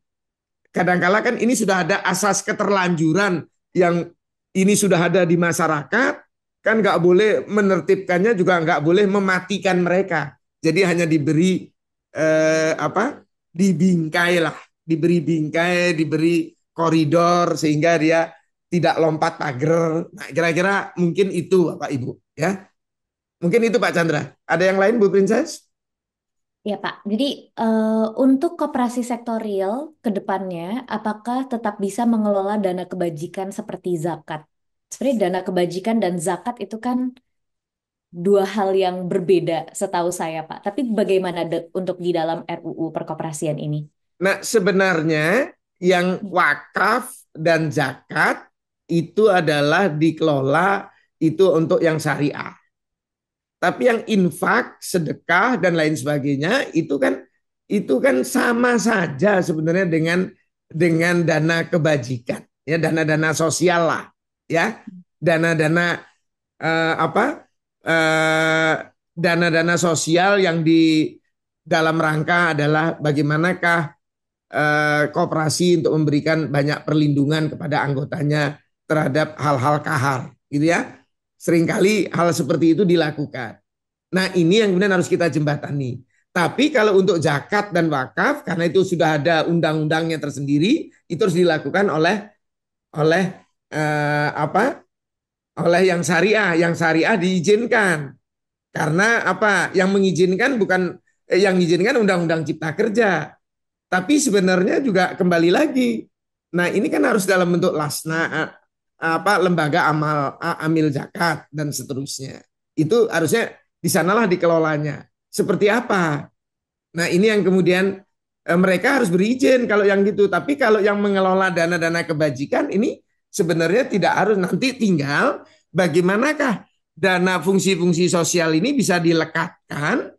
kadangkala kan ini sudah ada asas keterlanjuran yang ini sudah ada di masyarakat, kan nggak boleh menertibkannya juga nggak boleh mematikan mereka. Jadi hanya diberi dibingkai lah, diberi bingkai, diberi koridor sehingga dia tidak lompat pagar. Nah, kira-kira mungkin itu Bapak Ibu ya. Mungkin itu Pak Chandra. Ada yang lain Bu Princess? Ya Pak, jadi untuk koperasi sektorial ke depannya, apakah tetap bisa mengelola dana kebajikan seperti zakat? Sebenarnya dana kebajikan dan zakat itu kan dua hal yang berbeda setahu saya Pak. Tapi bagaimana untuk di dalam RUU perkoperasian ini? Nah, sebenarnya yang wakaf dan zakat itu adalah dikelola itu untuk yang syariah. Tapi yang infak, sedekah dan lain sebagainya itu kan sama saja sebenarnya dengan dana kebajikan, ya dana-dana sosial lah, ya dana-dana apa dana-dana sosial yang di dalam rangka adalah bagaimanakah koperasi untuk memberikan banyak perlindungan kepada anggotanya terhadap hal-hal kahar, gitu ya. Seringkali hal seperti itu dilakukan. Nah, ini yang kemudian harus kita jembatani. Tapi kalau untuk zakat dan wakaf, karena itu sudah ada undang-undangnya tersendiri, itu harus dilakukan oleh apa? Oleh yang syariah diizinkan. Karena apa? Yang mengizinkan bukan yang mengizinkan Undang-Undang Cipta Kerja, tapi sebenarnya juga kembali lagi. Nah, ini kan harus dalam bentuk lasna apa lembaga amil zakat dan seterusnya. Itu harusnya di sanalah dikelolanya. Seperti apa? Nah, ini yang kemudian mereka harus berizin kalau yang gitu. Tapi kalau yang mengelola dana-dana kebajikan ini sebenarnya tidak harus, nanti tinggal bagaimanakah dana fungsi-fungsi sosial ini bisa dilekatkan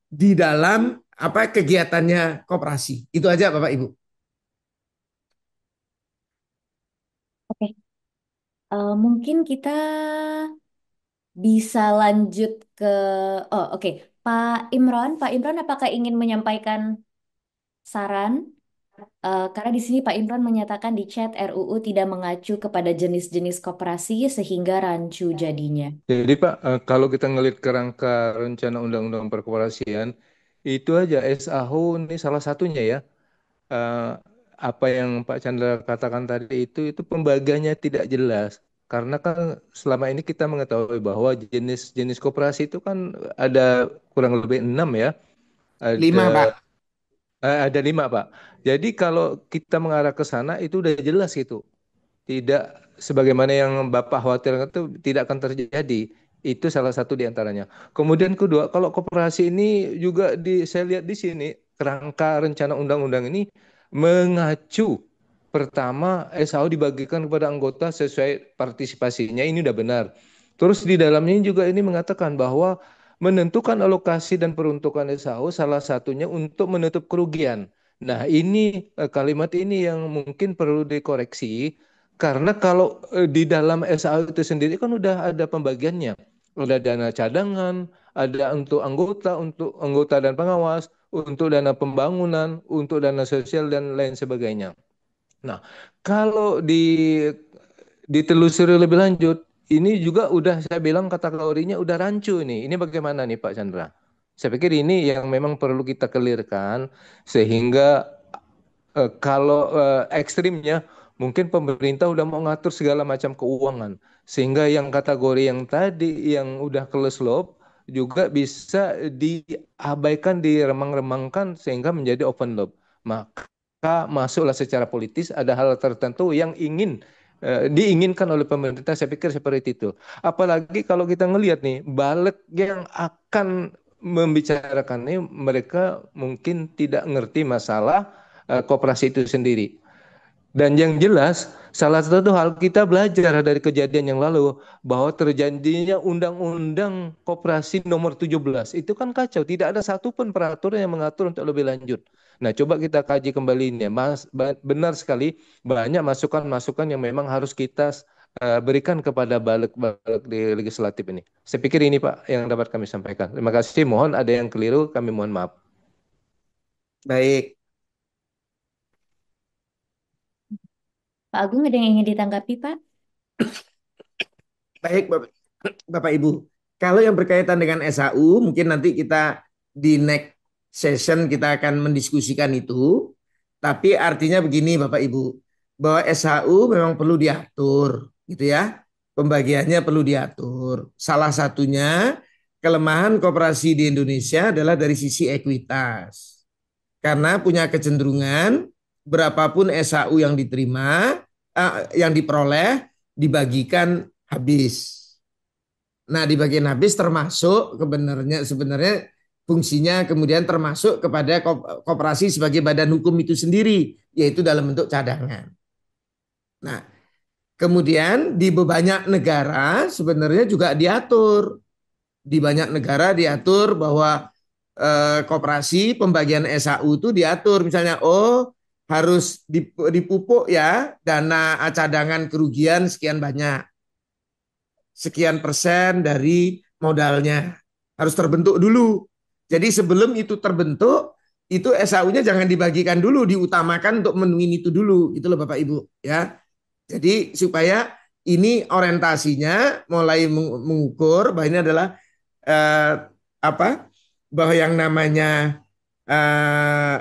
di dalam apa kegiatannya koperasi. Itu aja Bapak Ibu. Oke, mungkin kita bisa lanjut ke, oh oke, Pak Imran apakah ingin menyampaikan saran? Karena di sini Pak Imran menyatakan di chat RUU tidak mengacu kepada jenis-jenis koperasi sehingga rancu jadinya. Jadi Pak, kalau kita ngelihat kerangka rencana undang-undang perkoperasian, itu aja SAHU ini salah satunya ya. Eh, Apa yang Pak Chandra katakan tadi itu pembagiannya tidak jelas. Karena kan selama ini kita mengetahui bahwa jenis-jenis koperasi itu kan ada kurang lebih 6 ya. 5 Pak. Ada 5 Pak. Jadi kalau kita mengarah ke sana itu udah jelas gitu. Tidak sebagaimana yang Bapak khawatirkan itu tidak akan terjadi. Itu salah satu di antaranya. Kemudian kedua, kalau koperasi ini juga saya lihat di sini kerangka rencana undang-undang ini mengacu pertama SAO dibagikan kepada anggota sesuai partisipasinya, ini udah benar. Terus di dalamnya juga ini mengatakan bahwa menentukan alokasi dan peruntukan SAO salah satunya untuk menutup kerugian. Nah, ini kalimat ini yang mungkin perlu dikoreksi karena kalau di dalam SAO itu sendiri kan udah ada pembagiannya. Ada dana cadangan, ada untuk anggota dan pengawas, untuk dana pembangunan, untuk dana sosial dan lain sebagainya. Nah, kalau ditelusuri lebih lanjut, ini juga udah saya bilang kategorinya udah rancu ini. Ini bagaimana nih Pak Chandra? Saya pikir ini yang memang perlu kita clearkan sehingga kalau ekstrimnya mungkin pemerintah udah mau ngatur segala macam keuangan sehingga yang kategori yang tadi yang udah closed loop juga bisa diabaikan, diremang-remangkan sehingga menjadi open loop. Maka masuklah secara politis ada hal tertentu yang diinginkan oleh pemerintah. Saya pikir seperti itu. Apalagi kalau kita ngelihat nih balik yang akan membicarakan ini mereka mungkin tidak ngerti masalah koperasi itu sendiri. Dan yang jelas, salah satu hal kita belajar dari kejadian yang lalu bahwa terjadinya Undang-Undang Koperasi Nomor 17 itu kan kacau, tidak ada satupun peraturan yang mengatur untuk lebih lanjut. Nah, coba kita kaji kembali ini, Mas. Benar sekali, banyak masukan-masukan yang memang harus kita berikan kepada balik-balik di legislatif ini. Saya pikir ini Pak yang dapat kami sampaikan. Terima kasih. Mohon ada yang keliru, kami mohon maaf. Baik. Pak Agung ada yang ingin ditanggapi, Pak? Baik Bapak Ibu. Kalau yang berkaitan dengan SAU mungkin nanti kita di next session kita akan mendiskusikan itu. Tapi artinya begini Bapak Ibu, bahwa SHU memang perlu diatur gitu ya. Pembagiannya perlu diatur. Salah satunya kelemahan koperasi di Indonesia adalah dari sisi ekuitas. Karena punya kecenderungan berapapun SHU yang diterima, yang diperoleh dibagikan habis. Nah, di bagian habis termasuk sebenarnya fungsinya kemudian termasuk kepada koperasi sebagai badan hukum itu sendiri, yaitu dalam bentuk cadangan. Nah, kemudian di banyak negara sebenarnya juga diatur. Di banyak negara diatur bahwa koperasi pembagian SHU itu diatur. Misalnya, harus dipupuk ya dana cadangan kerugian sekian banyak. Sekian persen dari modalnya. Harus terbentuk dulu. Jadi sebelum itu terbentuk, itu SHU-nya jangan dibagikan dulu, diutamakan untuk menuin itu dulu. Itu loh Bapak Ibu. Ya. Jadi supaya ini orientasinya mulai mengukur bahwa ini adalah eh, apa? Bahwa yang namanya eh,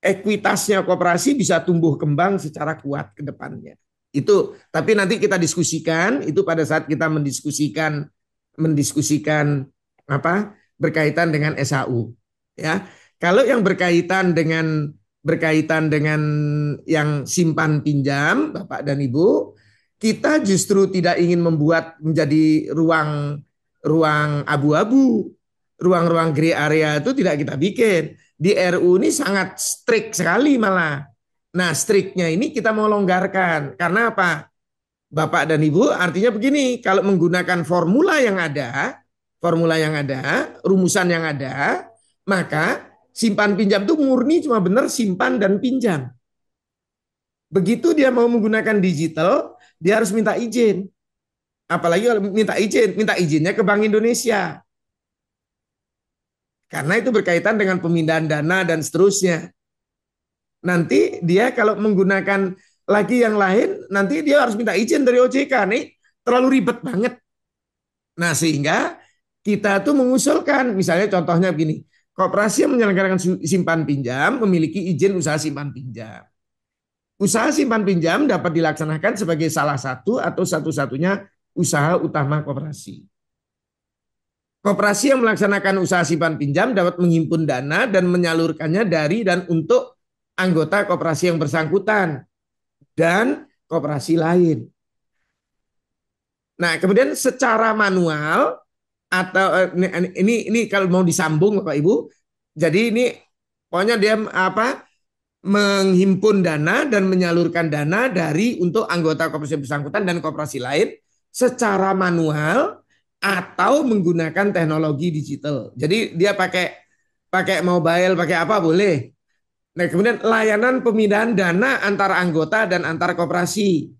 ekuitasnya koperasi bisa tumbuh kembang secara kuat ke depannya. Itu, tapi nanti kita diskusikan itu pada saat kita mendiskusikan apa berkaitan dengan SHU, ya. Kalau yang berkaitan dengan yang simpan pinjam, Bapak dan Ibu, kita justru tidak ingin membuat menjadi ruang ruang abu-abu, ruang-ruang gray area itu tidak kita bikin. Di RU ini sangat strict sekali malah. Nah, striknya ini kita mau longgarkan. Karena apa? Bapak dan Ibu, artinya begini, kalau menggunakan rumusan yang ada, maka simpan pinjam itu murni cuma benar simpan dan pinjam. Begitu dia mau menggunakan digital, dia harus minta izin. Apalagi kalau minta izinnya ke Bank Indonesia. Karena itu berkaitan dengan pemindahan dana dan seterusnya. Nanti dia kalau menggunakan lagi yang lain, nanti dia harus minta izin dari OJK. Nih terlalu ribet banget. Nah, sehingga kita tuh mengusulkan, misalnya contohnya begini, koperasi yang menyelenggarakan simpan pinjam memiliki izin usaha simpan pinjam. Usaha simpan pinjam dapat dilaksanakan sebagai salah satu atau satu-satunya usaha utama koperasi. Koperasi yang melaksanakan usaha simpan pinjam dapat menghimpun dana dan menyalurkannya dari dan untuk anggota koperasi yang bersangkutan dan koperasi lain. Nah, kemudian secara manual atau ini kalau mau disambung Bapak Ibu, jadi ini pokoknya dia menghimpun dana dan menyalurkan dana dari untuk anggota koperasi bersangkutan dan koperasi lain secara manual atau menggunakan teknologi digital. Jadi dia pakai pakai mobile, pakai apa boleh. Nah, kemudian layanan pemindahan dana antara anggota dan antar koperasi.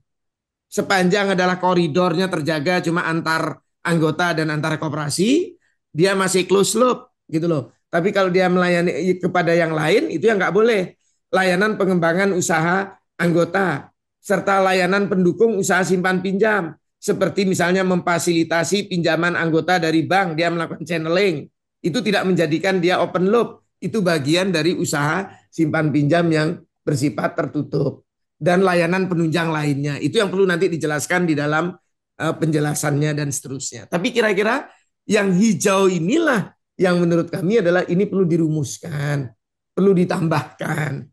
Sepanjang adalah koridornya terjaga cuma antar anggota dan antar koperasi, dia masih close loop gitu loh. Tapi kalau dia melayani kepada yang lain itu yang nggak boleh. Layanan pengembangan usaha anggota serta layanan pendukung usaha simpan pinjam seperti misalnya memfasilitasi pinjaman anggota dari bank, dia melakukan channeling. Itu tidak menjadikan dia open loop. Itu bagian dari usaha simpan pinjam yang bersifat tertutup. Dan layanan penunjang lainnya. Itu yang perlu nanti dijelaskan di dalam penjelasannya dan seterusnya. Tapi kira-kira yang hijau inilah yang menurut kami adalah ini perlu dirumuskan, perlu ditambahkan.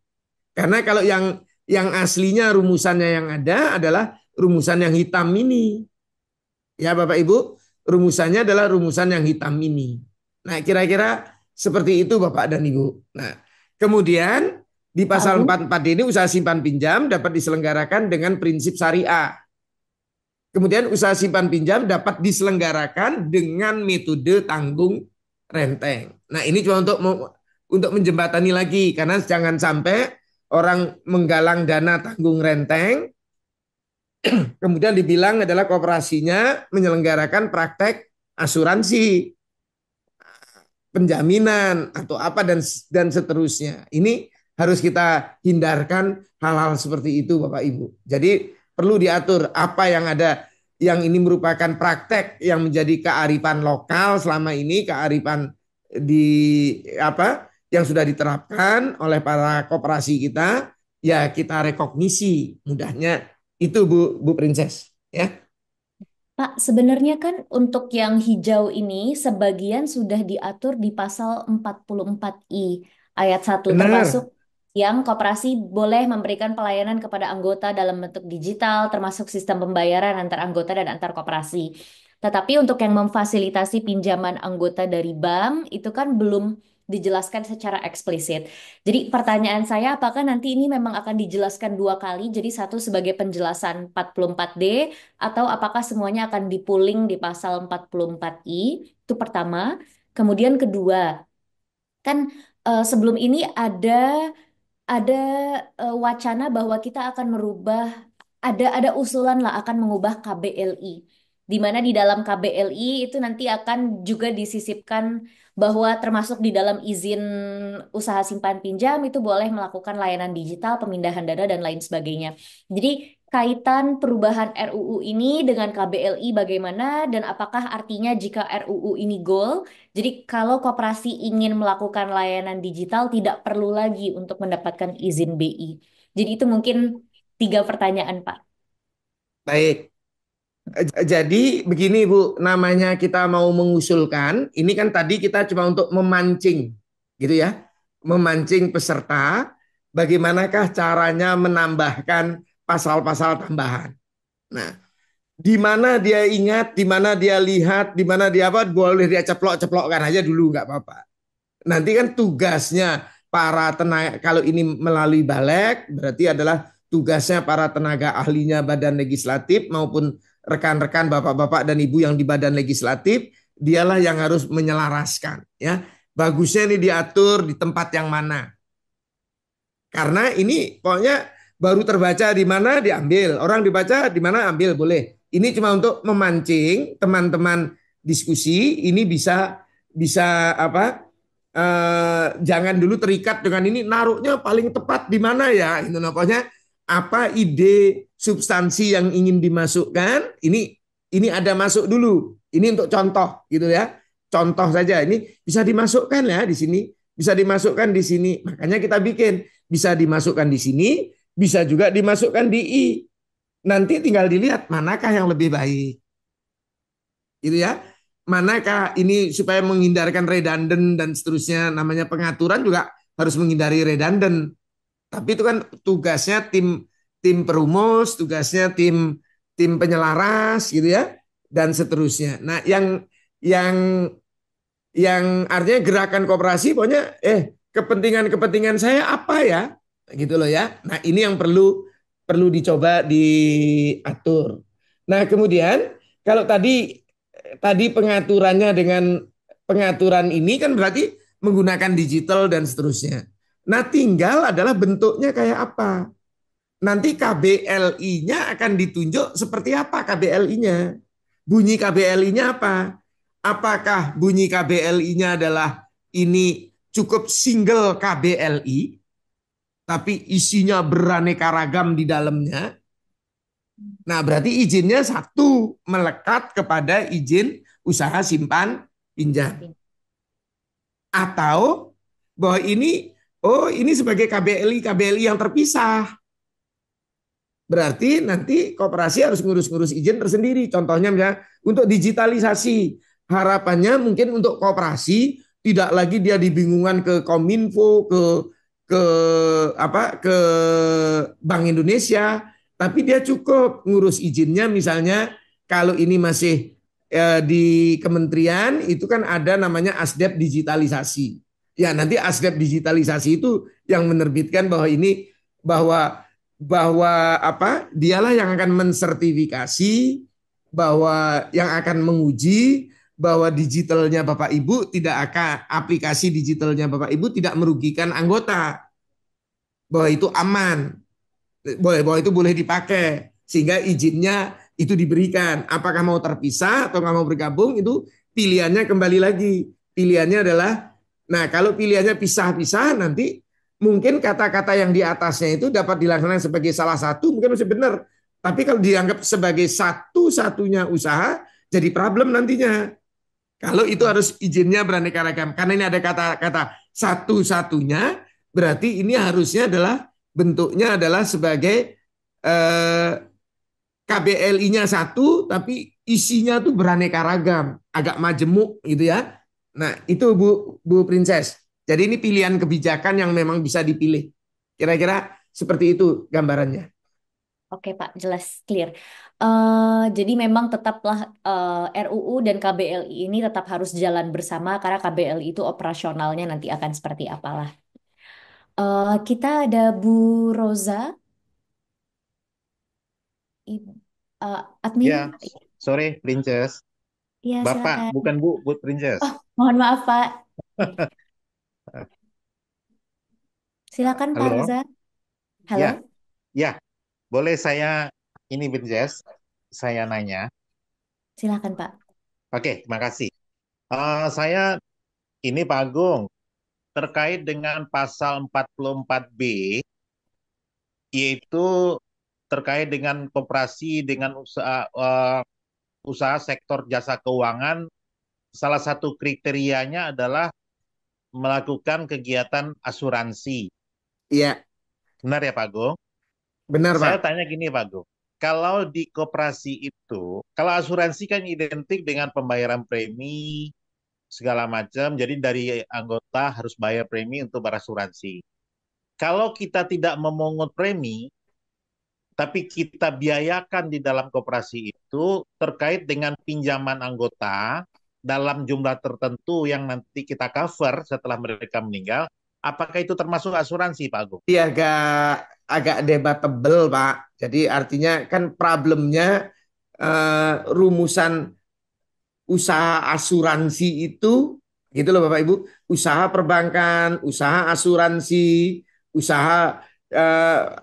Karena kalau yang aslinya rumusannya yang ada adalah rumusan yang hitam ini. Ya Bapak Ibu, rumusannya adalah rumusan yang hitam ini. Nah, kira-kira seperti itu Bapak dan Ibu. Nah, kemudian di pasal 44 ini usaha simpan pinjam dapat diselenggarakan dengan prinsip syariah. Kemudian usaha simpan pinjam dapat diselenggarakan dengan metode tanggung renteng. Nah, ini cuma untuk menjembatani lagi karena jangan sampai orang menggalang dana tanggung renteng kemudian dibilang adalah koperasinya menyelenggarakan praktek asuransi, penjaminan atau apa dan seterusnya. Ini harus kita hindarkan hal-hal seperti itu Bapak Ibu. Jadi perlu diatur apa yang ada yang ini merupakan praktek yang menjadi kearifan lokal selama ini, kearifan di apa yang sudah diterapkan oleh para koperasi kita, ya kita rekognisi mudahnya itu Bu Princess ya. Pak, sebenarnya kan untuk yang hijau ini sebagian sudah diatur di pasal 44I ayat 1 termasuk Benar. yang koperasi boleh memberikan pelayanan kepada anggota dalam bentuk digital termasuk sistem pembayaran antar anggota dan antar koperasi. Tetapi untuk yang memfasilitasi pinjaman anggota dari bank itu kan belum dijelaskan secara eksplisit. Jadi pertanyaan saya apakah nanti ini memang akan dijelaskan dua kali jadi satu sebagai penjelasan 44D atau apakah semuanya akan dipuling di pasal 44I? Itu pertama. Kemudian kedua, kan sebelum ini ada wacana bahwa kita akan merubah ada usulan lah akan mengubah KBLI. Di mana di dalam KBLI itu nanti akan juga disisipkan bahwa termasuk di dalam izin usaha simpan pinjam itu boleh melakukan layanan digital, pemindahan dana dan lain sebagainya. Jadi kaitan perubahan RUU ini dengan KBLI bagaimana dan apakah artinya jika RUU ini goal, jadi kalau koperasi ingin melakukan layanan digital tidak perlu lagi untuk mendapatkan izin BI. Jadi itu mungkin 3 pertanyaan, Pak. Baik. Jadi begini Bu, namanya kita mau mengusulkan, ini kan tadi kita cuma untuk memancing, gitu ya, memancing peserta, bagaimanakah caranya menambahkan pasal-pasal tambahan. Nah, di mana dia ingat, di mana dia lihat, di mana dia apa, boleh dia ceplok-ceplokkan aja dulu, nggak apa-apa. Nanti kan tugasnya para tenaga, kalau ini melalui Balek, berarti adalah tugasnya para tenaga ahlinya Badan Legislatif maupun rekan-rekan bapak-bapak dan ibu yang di Badan Legislatif, dialah yang harus menyelaraskan. Ya, bagusnya ini diatur di tempat yang mana. Karena ini pokoknya baru terbaca di mana diambil, orang dibaca di mana ambil boleh. Ini cuma untuk memancing teman-teman diskusi. Ini bisa bisa apa? Jangan dulu terikat dengan ini naruhnya paling tepat di mana ya. Itu pokoknya apa ide substansi yang ingin dimasukkan. Ini ada masuk dulu. Ini untuk contoh gitu ya. Contoh saja ini bisa dimasukkan ya di sini, bisa dimasukkan di sini. Makanya kita bikin bisa dimasukkan di sini, bisa juga dimasukkan di I. Nanti tinggal dilihat manakah yang lebih baik. Gitu ya. Manakah ini supaya menghindarkan redundant dan seterusnya, namanya pengaturan juga harus menghindari redundant. Tapi itu kan tugasnya tim tim perumus, tugasnya tim tim penyelaras gitu ya dan seterusnya. Nah, yang artinya gerakan koperasi pokoknya kepentingan-kepentingan saya apa ya gitu loh ya. Nah, ini yang perlu perlu dicoba diatur. Nah, kemudian kalau tadi tadi pengaturannya dengan pengaturan ini kan berarti menggunakan digital dan seterusnya. Nah, tinggal adalah bentuknya kayak apa. Nanti KBLI-nya akan ditunjuk seperti apa KBLI-nya. Bunyi KBLI-nya apa? Apakah bunyi KBLI-nya adalah ini cukup single KBLI, tapi isinya beraneka ragam di dalamnya? Nah, berarti izinnya satu, melekat kepada izin usaha simpan pinjam. Atau bahwa ini, oh ini sebagai KBLI yang terpisah. Berarti nanti koperasi harus ngurus-ngurus izin tersendiri. Contohnya misalnya untuk digitalisasi. Harapannya mungkin untuk koperasi tidak lagi dia dibingungkan ke Kominfo, ke ke Bank Indonesia, tapi dia cukup ngurus izinnya misalnya kalau ini masih di kementerian itu kan ada namanya Asdep digitalisasi. Ya, nanti Asdep digitalisasi itu yang menerbitkan bahwa ini bahwa bahwa apa dialah yang akan mensertifikasi bahwa yang akan menguji bahwa digitalnya Bapak Ibu tidak akan aplikasi digitalnya Bapak Ibu tidak merugikan anggota bahwa itu aman bahwa itu boleh dipakai sehingga izinnya itu diberikan apakah mau terpisah atau nggak mau bergabung itu pilihannya kembali lagi pilihannya adalah nah kalau pilihannya pisah-pisah nanti mungkin kata-kata yang di atasnya itu dapat dilaksanakan sebagai salah satu mungkin masih benar tapi kalau dianggap sebagai satu-satunya usaha jadi problem nantinya kalau itu harus izinnya beraneka ragam karena ini ada kata-kata satu-satunya berarti ini harusnya adalah bentuknya adalah sebagai KBLI-nya satu tapi isinya tuh beraneka ragam agak majemuk gitu ya. Nah itu Bu Princess. Jadi ini pilihan kebijakan yang memang bisa dipilih. Kira-kira seperti itu gambarannya. Oke Pak, jelas, clear. Jadi memang tetaplah RUU dan KBLI ini tetap harus jalan bersama karena KBLI itu operasionalnya nanti akan seperti apalah. Kita ada Bu Roza, admin. Ya, sore Princess. Iya, Bapak, silakan. bukan Bu, Bu Princess. Oh, mohon maaf Pak. Silakan Pak Halo? Roza. Halo, Ya, ya. Boleh saya ini Princess, saya nanya. silakan Pak. Oke, terima kasih. Saya ini Pak Agung, terkait dengan pasal 44B, yaitu terkait dengan koperasi dengan usaha sektor jasa keuangan, salah satu kriterianya adalah melakukan kegiatan asuransi. Iya, Benar ya Pak Agung? benar Pak. Saya tanya gini Pak Agung, kalau di koperasi itu, kalau asuransi kan identik dengan pembayaran premi segala macam, jadi dari anggota harus bayar premi untuk berasuransi. Kalau kita tidak memungut premi, tapi kita biayakan di dalam koperasi itu terkait dengan pinjaman anggota dalam jumlah tertentu yang nanti kita cover setelah mereka meninggal, apakah itu termasuk asuransi, Pak Agung? Iya, agak debatable Pak. Jadi artinya kan problemnya rumusan usaha asuransi itu gitu loh Bapak Ibu, usaha perbankan, usaha asuransi, usaha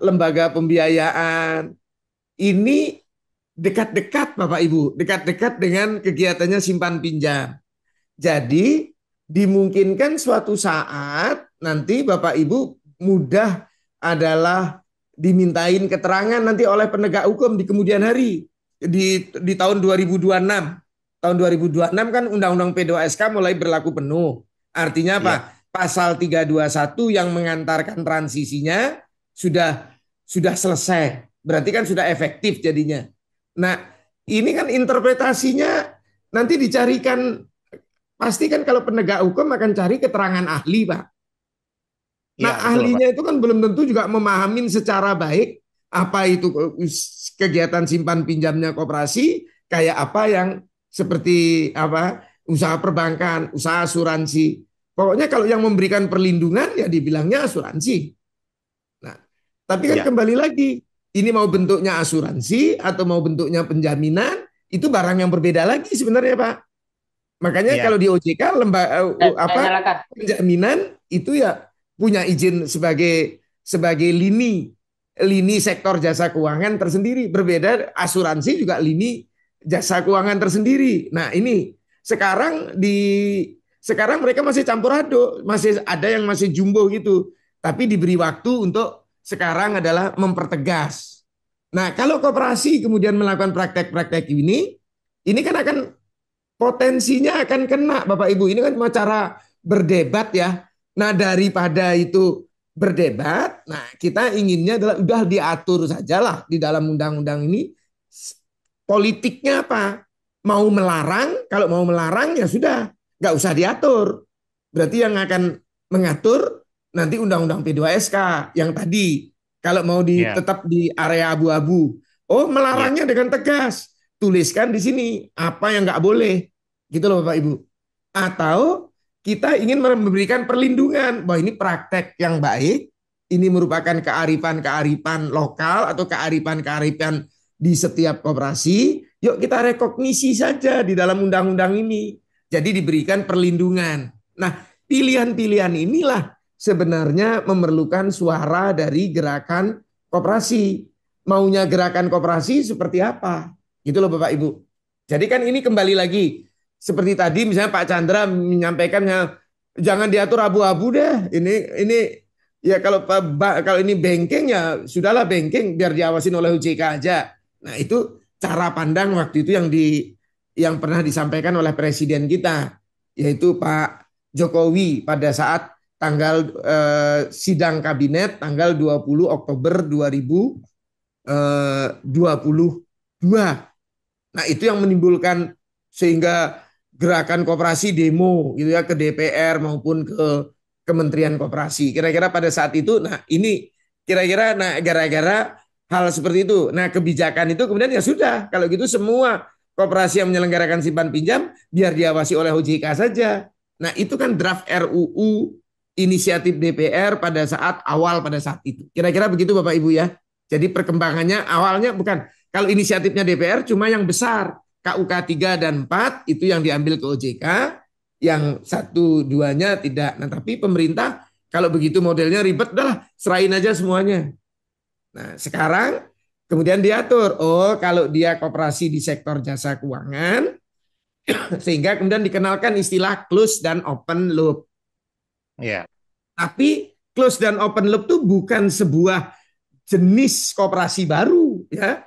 lembaga pembiayaan ini dekat-dekat Bapak Ibu, dekat-dekat dengan kegiatannya simpan pinjam. Jadi dimungkinkan suatu saat nanti Bapak Ibu mudah adalah dimintain keterangan nanti oleh penegak hukum di kemudian hari di tahun 2026. Tahun 2026 kan Undang-Undang P2SK mulai berlaku penuh. Artinya apa? Ya, Pasal 321 yang mengantarkan transisinya sudah selesai. Berarti kan sudah efektif jadinya. Nah, ini kan interpretasinya nanti dicarikan. Pasti kan kalau penegak hukum akan cari keterangan ahli, Pak. Nah, ya betul, Pak. ahlinya itu kan belum tentu juga memahamin secara baik apa itu kegiatan simpan pinjamnya koperasi, kayak apa yang seperti apa usaha perbankan, usaha asuransi. Pokoknya kalau yang memberikan perlindungan ya dibilangnya asuransi. Nah, tapi kan Ya, kembali lagi, ini mau bentuknya asuransi atau mau bentuknya penjaminan, itu barang yang berbeda lagi sebenarnya, Pak. Makanya ya, kalau di OJK Saya nyalakan. penjaminan itu ya punya izin sebagai lini sektor jasa keuangan tersendiri. Berbeda asuransi juga lini jasa keuangan tersendiri. Nah, ini sekarang mereka masih campur aduk, masih ada yang masih jumbo gitu. Tapi diberi waktu untuk sekarang adalah mempertegas. Nah, kalau koperasi kemudian melakukan praktek-praktek ini kan akan potensinya akan kena Bapak Ibu. Ini kan cuma cara berdebat ya. Nah, daripada itu berdebat, nah kita inginnya adalah udah diatur sajalah di dalam undang-undang ini politiknya apa? Mau melarang, kalau mau melarang ya sudah, nggak usah diatur. Berarti yang akan mengatur nanti undang-undang P2SK yang tadi. Kalau mau ya, tetap di area abu-abu. Oh, ya, melarangnya dengan tegas. Tuliskan di sini apa yang nggak boleh. Gitu loh Bapak Ibu. Atau kita ingin memberikan perlindungan bahwa ini praktek yang baik, ini merupakan kearifan-kearifan lokal atau kearifan-kearifan di setiap koperasi, yuk kita rekognisi saja di dalam undang-undang ini. Jadi diberikan perlindungan. Nah, pilihan-pilihan inilah sebenarnya memerlukan suara dari gerakan koperasi. Maunya gerakan koperasi seperti apa? Gitu loh Bapak Ibu. Jadi kan ini kembali lagi seperti tadi misalnya Pak Chandra menyampaikannya jangan diatur abu-abu deh. Ini ya kalau ini banking ya sudahlah banking biar diawasin oleh OJK aja. Nah, itu cara pandang waktu itu yang pernah disampaikan oleh presiden kita yaitu Pak Jokowi pada saat tanggal sidang kabinet tanggal 20 Oktober 2022. Nah, itu yang menimbulkan sehingga gerakan koperasi demo gitu ya ke DPR maupun ke Kementerian Koperasi. Kira-kira pada saat itu, nah ini kira-kira nah gara-gara hal seperti itu. Nah, kebijakan itu kemudian ya sudah, kalau gitu semua koperasi yang menyelenggarakan simpan pinjam biar diawasi oleh OJK saja. Nah, itu kan draft RUU inisiatif DPR pada saat itu. Kira-kira begitu Bapak Ibu ya. Jadi perkembangannya awalnya bukan kalau inisiatifnya DPR cuma yang besar, KUK 3 dan 4 itu yang diambil ke OJK, yang 1-2-nya tidak. Nah, tapi pemerintah kalau begitu modelnya ribet, udahlah serahin aja semuanya. Nah, sekarang kemudian diatur, oh kalau dia koperasi di sektor jasa keuangan, sehingga kemudian dikenalkan istilah close dan open loop. ya, Tapi close dan open loop itu bukan sebuah jenis koperasi baru. ya.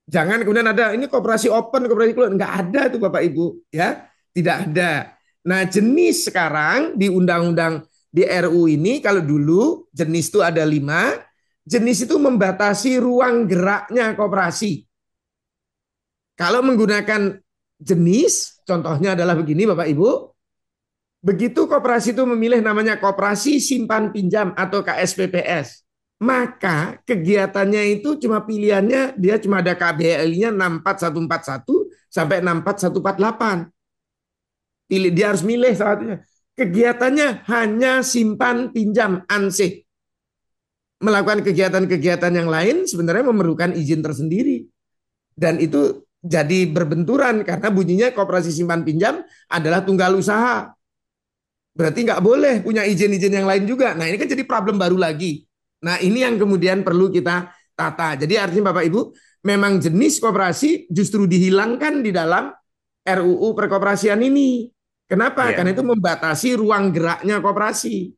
Jangan kemudian ada ini koperasi open, koperasi close, nggak ada tuh Bapak Ibu, ya, tidak ada. Nah jenis sekarang di undang-undang di RU ini kalau dulu jenis itu ada 5, jenis itu membatasi ruang geraknya koperasi. Kalau menggunakan jenis, contohnya adalah begini Bapak Ibu, begitu koperasi itu memilih namanya koperasi simpan pinjam atau KSPPS, maka kegiatannya itu cuma pilihannya dia cuma ada KBLI-nya 64141 sampai 64148. Pilih dia harus milih salah satunya. Kegiatannya hanya simpan pinjam ansih. Melakukan kegiatan-kegiatan yang lain sebenarnya memerlukan izin tersendiri. Dan itu jadi berbenturan karena bunyinya koperasi simpan pinjam adalah tunggal usaha. Berarti nggak boleh punya izin-izin yang lain juga. Nah ini kan jadi problem baru lagi. Nah ini yang kemudian perlu kita tata. Jadi artinya Bapak Ibu, memang jenis koperasi justru dihilangkan di dalam RUU perkoperasian ini. Kenapa? Ya. Karena itu membatasi ruang geraknya koperasi.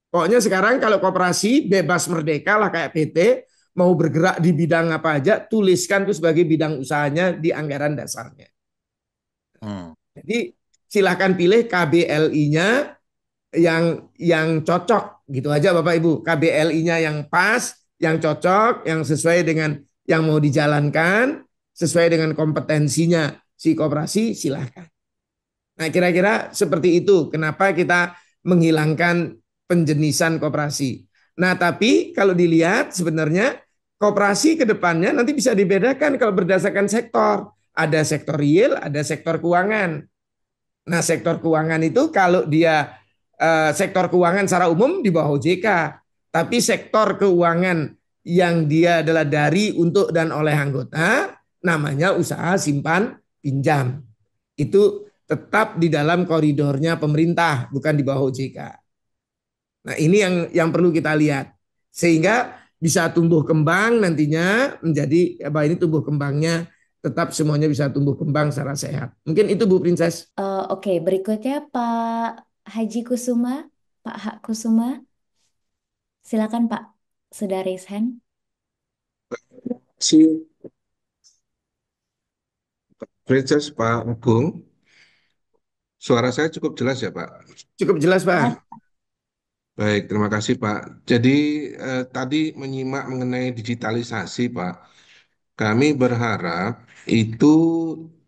Pokoknya sekarang kalau koperasi bebas merdeka lah kayak PT, mau bergerak di bidang apa aja, tuliskan itu sebagai bidang usahanya di anggaran dasarnya. Jadi silahkan pilih KBLI-nya yang cocok gitu aja Bapak Ibu. KBLI-nya yang pas, yang cocok, yang sesuai dengan yang mau dijalankan, sesuai dengan kompetensinya si koperasi, silahkan. Nah kira-kira seperti itu kenapa kita menghilangkan penjenisan koperasi. Nah tapi kalau dilihat sebenarnya koperasi ke depannya nanti bisa dibedakan kalau berdasarkan sektor. Ada sektor real, ada sektor keuangan. Nah sektor keuangan itu kalau dia sektor keuangan secara umum di bawah OJK. Tapi sektor keuangan yang dia adalah dari, untuk, dan oleh anggota namanya usaha simpan pinjam. Itu tetap di dalam koridornya pemerintah, bukan di bawah OJK. Nah ini yang perlu kita lihat. Sehingga bisa tumbuh kembang nantinya menjadi, apa ini tumbuh kembangnya tetap semuanya bisa tumbuh kembang secara sehat. Mungkin itu Bu Princess. Oke, berikutnya Pak Haji Kusuma, Pak Hak Kusuma, silakan Pak, sudah raise hand. Si Princess Pak Agung, suara saya cukup jelas ya Pak? Cukup jelas Jelas. Pak. Baik, terima kasih Pak. Jadi tadi menyimak mengenai digitalisasi Pak, kami berharap itu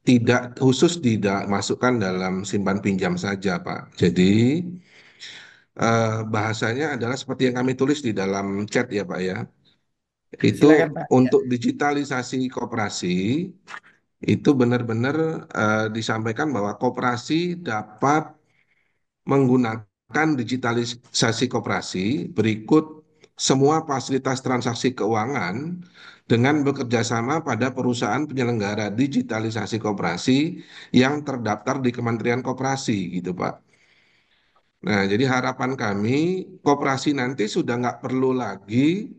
tidak khusus tidak masukkan dalam simpan pinjam saja Pak. Jadi bahasanya adalah seperti yang kami tulis di dalam chat ya Pak ya. Silakan Itu Pak. untuk digitalisasi koperasi itu benar-benar disampaikan bahwa koperasi dapat menggunakan digitalisasi koperasi berikut semua fasilitas transaksi keuangan dengan bekerja sama pada perusahaan penyelenggara digitalisasi koperasi yang terdaftar di Kementerian Koperasi gitu Pak. Nah, jadi harapan kami koperasi nanti sudah nggak perlu lagi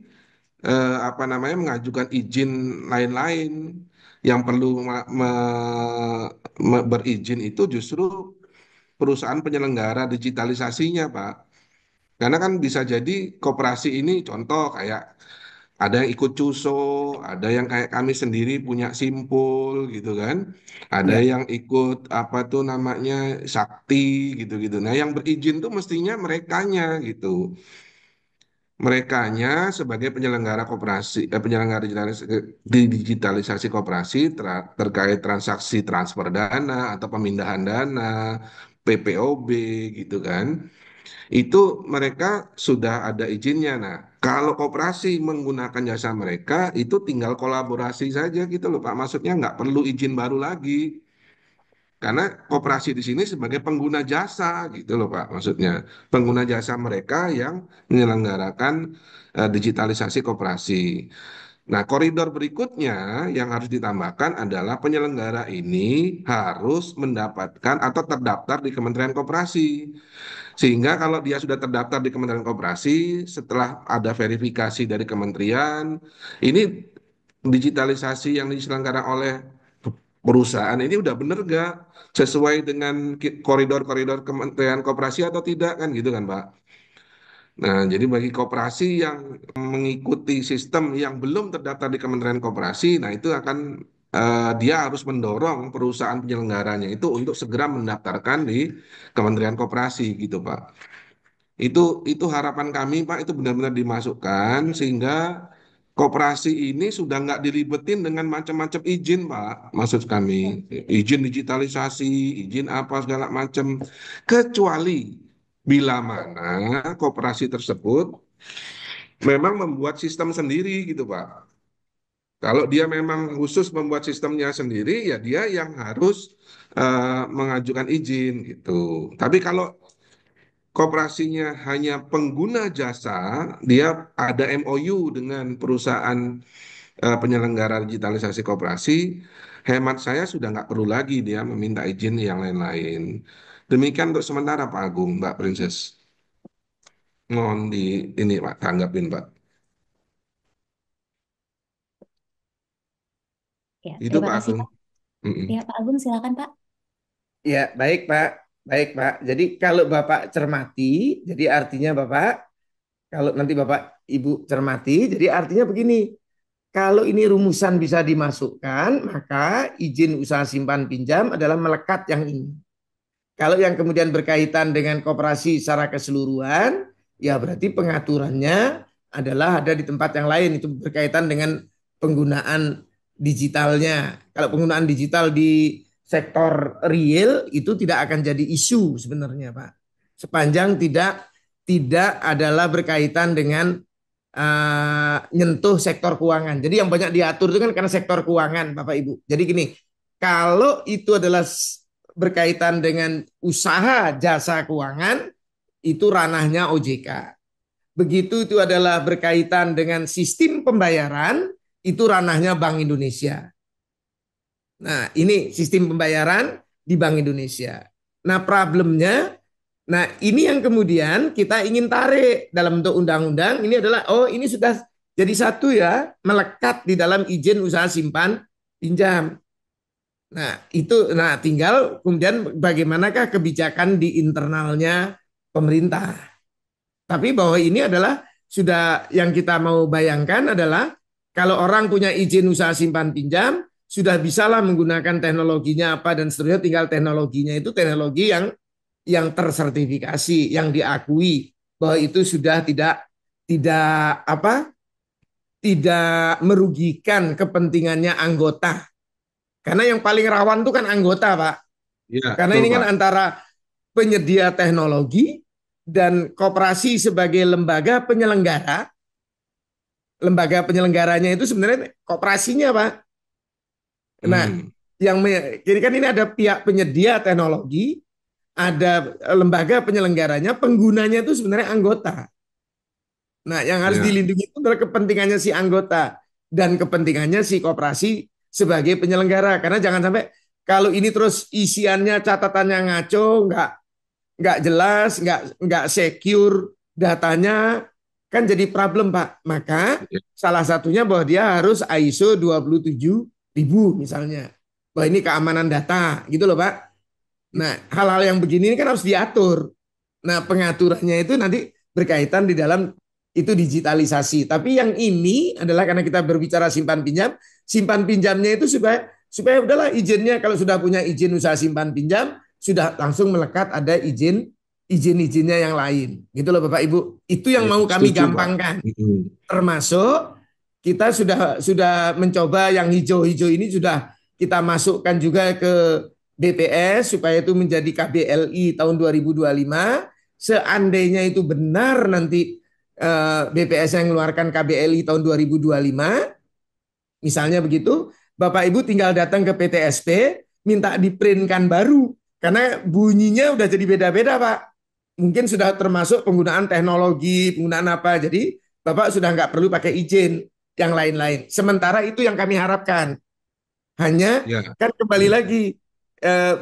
apa namanya mengajukan izin lain-lain. Yang perlu berizin itu justru perusahaan penyelenggara digitalisasinya, Pak. Karena kan bisa jadi koperasi ini contoh kayak ada yang ikut CUSO, ada yang kayak kami sendiri punya Simpul gitu kan. Ada Ya. yang ikut apa tuh namanya Sakti gitu-gitu. Nah, yang berizin tuh mestinya merekanya gitu. Merekanya sebagai penyelenggara koperasi, penyelenggara digitalisasi koperasi terkait transaksi transfer dana atau pemindahan dana, PPOB gitu kan. Itu mereka sudah ada izinnya. Nah, kalau koperasi menggunakan jasa mereka itu tinggal kolaborasi saja gitu loh Pak. Maksudnya nggak perlu izin baru lagi. Karena koperasi di sini sebagai pengguna jasa gitu loh Pak. Maksudnya pengguna jasa mereka yang menyelenggarakan digitalisasi koperasi. Nah, koridor berikutnya yang harus ditambahkan adalah penyelenggara ini harus mendapatkan atau terdaftar di Kementerian Koperasi. Sehingga kalau dia sudah terdaftar di Kementerian Koperasi, setelah ada verifikasi dari kementerian, ini digitalisasi yang diselenggarakan oleh perusahaan ini udah bener gak sesuai dengan koridor-koridor Kementerian Koperasi atau tidak kan gitu kan Pak. Nah, jadi bagi koperasi yang mengikuti sistem yang belum terdaftar di Kementerian Koperasi, nah itu akan dia harus mendorong perusahaan penyelenggaranya itu untuk segera mendaftarkan di Kementerian Koperasi gitu, Pak. Itu harapan kami, Pak, itu benar-benar dimasukkan sehingga koperasi ini sudah nggak diribetin dengan macam-macam izin, Pak. Maksud kami, izin digitalisasi, izin apa segala macam, kecuali bila mana koperasi tersebut memang membuat sistem sendiri gitu, Pak. Kalau dia memang khusus membuat sistemnya sendiri, ya dia yang harus mengajukan izin gitu. Tapi kalau koperasinya hanya pengguna jasa, dia ada MOU dengan perusahaan penyelenggara digitalisasi koperasi, hemat saya sudah nggak perlu lagi dia meminta izin yang lain-lain. Demikian untuk sementara Pak Agung, Mbak Princess. Mohon di ini Pak, tanggapin Pak. Ya, Itu terima Pak kasih Agung. Pak. Mm-mm. Ya, Pak Agung silakan Pak. Ya, baik Pak. Baik Pak. Jadi kalau Bapak cermati, jadi artinya Bapak, kalau nanti Bapak Ibu cermati, jadi artinya begini. Kalau ini rumusan bisa dimasukkan, maka izin usaha simpan pinjam adalah melekat yang ini. Kalau yang kemudian berkaitan dengan koperasi secara keseluruhan, ya berarti pengaturannya adalah ada di tempat yang lain. Itu berkaitan dengan penggunaan digitalnya. Kalau penggunaan digital di sektor real itu tidak akan jadi isu sebenarnya, Pak. Sepanjang tidak adalah berkaitan dengan nyentuh sektor keuangan. Jadi yang banyak diatur itu kan karena sektor keuangan, Bapak Ibu. Jadi gini, kalau itu adalah berkaitan dengan usaha jasa keuangan, itu ranahnya OJK. Begitu itu adalah berkaitan dengan sistem pembayaran, itu ranahnya Bank Indonesia. Nah, ini sistem pembayaran di Bank Indonesia. Nah, problemnya, nah ini yang kemudian kita ingin tarik dalam bentuk undang-undang, ini adalah, oh ini sudah jadi satu ya, melekat di dalam izin usaha simpan pinjam. Nah, nah tinggal kemudian bagaimanakah kebijakan di internalnya pemerintah. Tapi bahwa ini adalah sudah yang kita mau bayangkan adalah kalau orang punya izin usaha simpan pinjam, sudah bisalah menggunakan teknologinya apa dan seterusnya, tinggal teknologinya itu teknologi yang tersertifikasi, yang diakui bahwa itu sudah tidak apa tidak merugikan kepentingannya anggota. Karena yang paling rawan itu kan anggota, Pak. Iya, Karena betul ini kan Pak. antara penyedia teknologi dan koperasi sebagai lembaga penyelenggara. Lembaga penyelenggaranya itu sebenarnya koperasinya, Pak. Nah, Hmm. jadi kan ini ada pihak penyedia teknologi, ada lembaga penyelenggaranya, penggunanya itu sebenarnya anggota. Nah, yang harus Ya, dilindungi itu adalah kepentingannya si anggota dan kepentingannya si koperasi sebagai penyelenggara. Karena jangan sampai kalau ini terus isiannya catatannya ngaco, nggak jelas, nggak secure datanya, kan jadi problem Pak. Maka ya, salah satunya bahwa dia harus ISO 27000 misalnya. Bahwa ini keamanan data, gitu loh Pak. Nah, hal-hal yang begini kan harus diatur. Nah, pengaturannya itu nanti berkaitan di dalam itu digitalisasi. Tapi yang ini adalah karena kita berbicara simpan pinjamnya itu supaya udahlah izinnya kalau sudah punya izin usaha simpan pinjam sudah langsung melekat ada izin-izinnya yang lain. Gitu loh Bapak Ibu. Itu yang ya, mau kami setuju Pak. gampangkan. Mm-mm. Termasuk kita sudah mencoba yang hijau-hijau ini sudah kita masukkan juga ke BPS supaya itu menjadi KBLI tahun 2025. Seandainya itu benar nanti BPS yang mengeluarkan KBLI tahun 2025, misalnya begitu, Bapak Ibu tinggal datang ke PTSP, minta diprintkan baru. Karena bunyinya udah jadi beda-beda Pak. Mungkin sudah termasuk penggunaan teknologi, penggunaan apa. Jadi Bapak sudah nggak perlu pakai izin yang lain-lain. Sementara itu yang kami harapkan. Hanya Ya, kan kembali lagi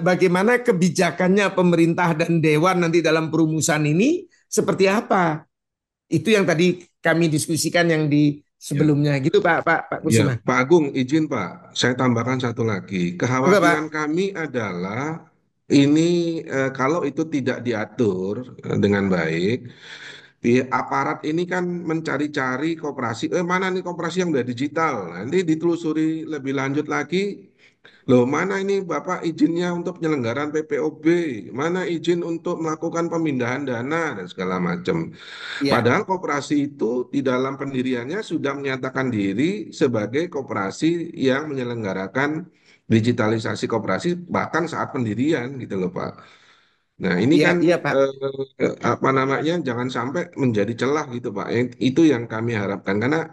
bagaimana kebijakannya pemerintah dan dewan nanti dalam perumusan ini seperti apa. Itu yang tadi kami diskusikan yang di ya. sebelumnya gitu Pak Ya, Kusuma. Pak Agung, izin Pak, saya tambahkan satu lagi. Oke Kekhawatiran Pak. kami adalah ini kalau itu tidak diatur dengan baik, di aparat ini kan mencari-cari koperasi, mana nih koperasi yang udah digital. Nanti ditelusuri lebih lanjut lagi, loh mana ini Bapak izinnya untuk penyelenggaraan PPOB, mana izin untuk melakukan pemindahan dana dan segala macam. Ya, Padahal koperasi itu di dalam pendiriannya sudah menyatakan diri sebagai koperasi yang menyelenggarakan digitalisasi koperasi bahkan saat pendirian gitu loh Pak. Nah, ini iya, kan iya Pak. apa namanya jangan sampai menjadi celah gitu Pak. Itu yang kami harapkan karena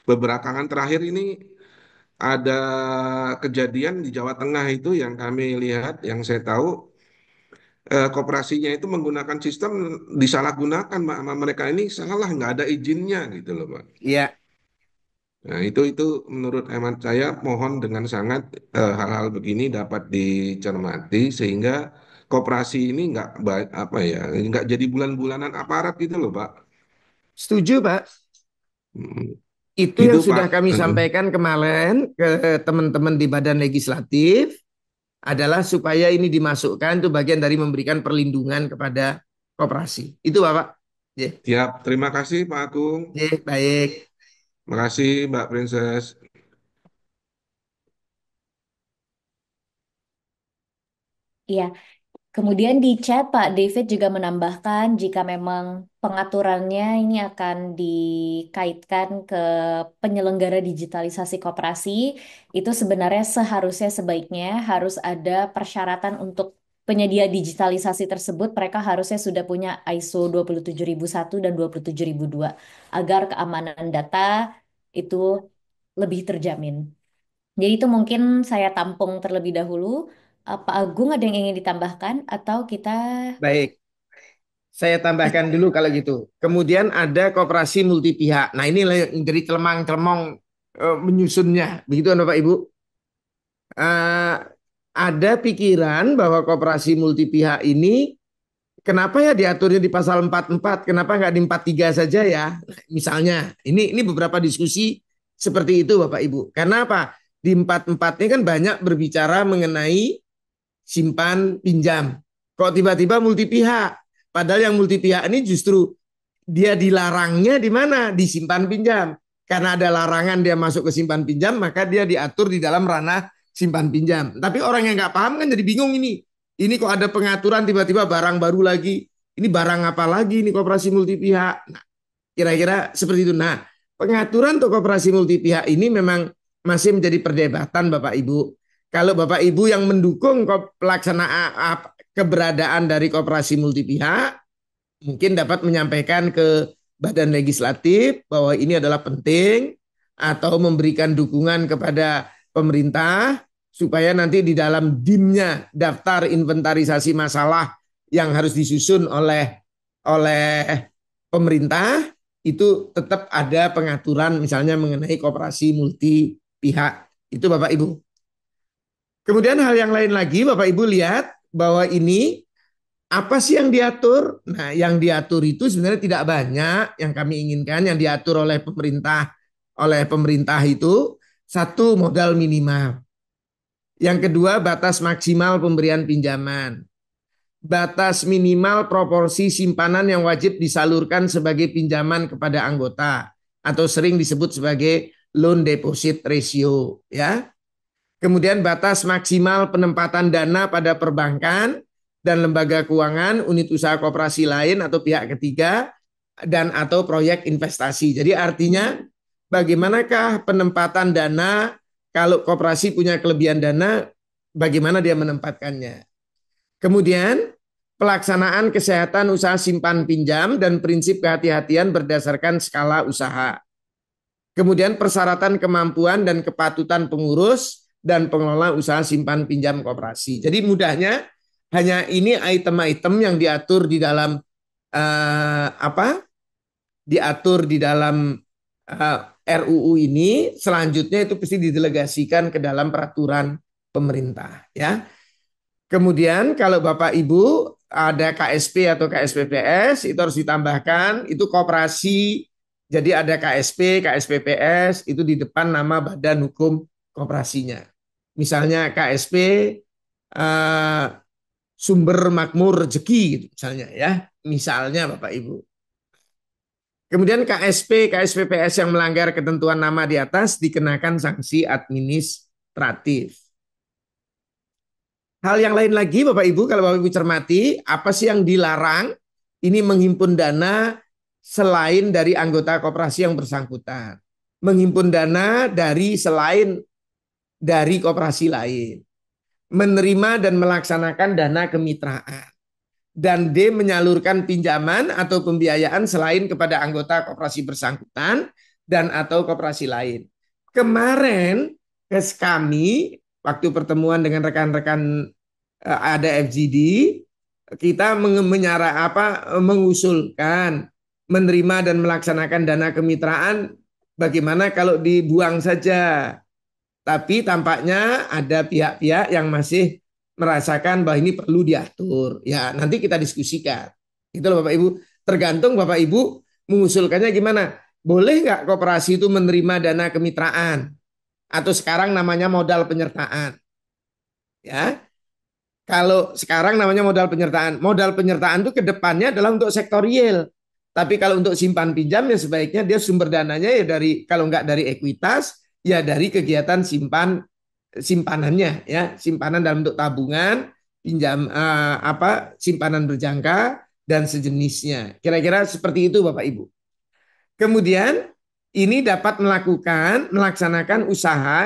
beberapa kan terakhir ini ada kejadian di Jawa Tengah itu yang kami lihat, yang saya tahu koperasinya itu menggunakan sistem disalahgunakan Pak. Sama mereka ini salah nggak ada izinnya gitu loh Pak. Iya, Nah, itu menurut hemat saya mohon dengan sangat hal-hal begini dapat dicermati sehingga koperasi ini nggak apa ya nggak jadi bulan-bulanan aparat gitu loh Pak. setuju Pak. Hmm, Itu Gitu yang Pak. sudah kami sampaikan kemarin ke teman-teman di Badan Legislatif adalah supaya ini dimasukkan itu bagian dari memberikan perlindungan kepada koperasi. Itu Bapak. Ya, Siap. Terima kasih Pak Agung. ya, baik. Terima kasih Mbak Princess. Iya. Kemudian di chat Pak David juga menambahkan jika memang pengaturannya ini akan dikaitkan ke penyelenggara digitalisasi koperasi, itu sebenarnya seharusnya sebaiknya harus ada persyaratan untuk penyedia digitalisasi tersebut, mereka harusnya sudah punya ISO 27001 dan 27002 agar keamanan data itu lebih terjamin. Jadi itu mungkin saya tampung terlebih dahulu. Pak Agung ada yang ingin ditambahkan atau kita... Baik. Saya tambahkan dulu kalau gitu. Kemudian ada koperasi multi pihak. Nah, inilah yang jadi celemang-celemong menyusunnya. Begitu kan Bapak Ibu? Eh, ada pikiran bahwa koperasi multi pihak ini kenapa ya diaturnya di pasal 44? Kenapa nggak di 43 saja ya? Nah, misalnya, ini beberapa diskusi seperti itu Bapak Ibu. Karena apa? Di 44 ini kan banyak berbicara mengenai simpan pinjam. Kok tiba-tiba multi pihak? Padahal yang multi pihak ini justru dia dilarangnya di mana? Di simpan pinjam. Karena ada larangan dia masuk ke simpan pinjam, maka dia diatur di dalam ranah simpan pinjam. Tapi orang yang nggak paham kan jadi bingung ini. Ini kok ada pengaturan tiba-tiba barang baru lagi. Ini barang apa lagi ini koperasi multi pihak. Nah, kira-kira seperti itu. Nah, pengaturan untuk koperasi multi pihak ini memang masih menjadi perdebatan Bapak Ibu. Kalau Bapak Ibu yang mendukung pelaksanaan keberadaan dari koperasi multi pihak, mungkin dapat menyampaikan ke Badan Legislatif bahwa ini adalah penting atau memberikan dukungan kepada pemerintah supaya nanti di dalam DIM-nya daftar inventarisasi masalah yang harus disusun oleh pemerintah itu tetap ada pengaturan misalnya mengenai koperasi multi pihak. Itu Bapak Ibu. Kemudian hal yang lain lagi Bapak Ibu lihat bahwa ini apa sih yang diatur? Nah, yang diatur itu sebenarnya tidak banyak yang kami inginkan yang diatur oleh pemerintah itu satu modal minimal. Yang kedua batas maksimal pemberian pinjaman. Batas minimal proporsi simpanan yang wajib disalurkan sebagai pinjaman kepada anggota atau sering disebut sebagai loan deposit ratio ya. Kemudian batas maksimal penempatan dana pada perbankan dan lembaga keuangan, unit usaha koperasi lain atau pihak ketiga dan atau proyek investasi. Jadi artinya bagaimanakah penempatan dana kalau koperasi punya kelebihan dana, bagaimana dia menempatkannya. Kemudian pelaksanaan kesehatan usaha simpan pinjam dan prinsip kehati-hatian berdasarkan skala usaha. Kemudian persyaratan kemampuan dan kepatutan pengurus dan pengelola usaha simpan pinjam koperasi. Jadi mudahnya hanya ini item-item yang diatur di dalam apa? Diatur di dalam RUU ini. Selanjutnya itu pasti didelegasikan ke dalam peraturan pemerintah, ya. Kemudian kalau Bapak Ibu ada KSP atau KSPPS itu harus ditambahkan itu koperasi. Jadi ada KSP, KSPPS itu di depan nama badan hukum koperasinya. Misalnya KSP eh, sumber makmur rezeki gitu misalnya ya. Misalnya Bapak Ibu. Kemudian KSP, KSPPS yang melanggar ketentuan nama di atas dikenakan sanksi administratif. Hal yang lain lagi Bapak Ibu, kalau Bapak Ibu cermati, apa sih yang dilarang? Ini menghimpun dana selain dari anggota koperasi yang bersangkutan. Menghimpun dana dari selain dari koperasi lain. Menerima dan melaksanakan dana kemitraan. Dan D, menyalurkan pinjaman atau pembiayaan selain kepada anggota koperasi bersangkutan dan atau koperasi lain. Kemarin kami waktu pertemuan dengan rekan-rekan ada FGD, kita mengusulkan menerima dan melaksanakan dana kemitraan bagaimana kalau dibuang saja. Tapi tampaknya ada pihak-pihak yang masih merasakan bahwa ini perlu diatur. Ya, nanti kita diskusikan. Itu loh Bapak Ibu. Tergantung Bapak Ibu mengusulkannya gimana. Boleh nggak koperasi itu menerima dana kemitraan? Atau sekarang namanya modal penyertaan. Ya, kalau sekarang namanya modal penyertaan. Modal penyertaan itu kedepannya adalah untuk sektor real. Tapi kalau untuk simpan pinjam ya sebaiknya dia sumber dananya ya dari, kalau nggak dari ekuitas, ya dari kegiatan simpanannya, ya simpanan dalam bentuk tabungan, pinjam simpanan berjangka dan sejenisnya. Kira-kira seperti itu Bapak Ibu. Kemudian ini dapat melaksanakan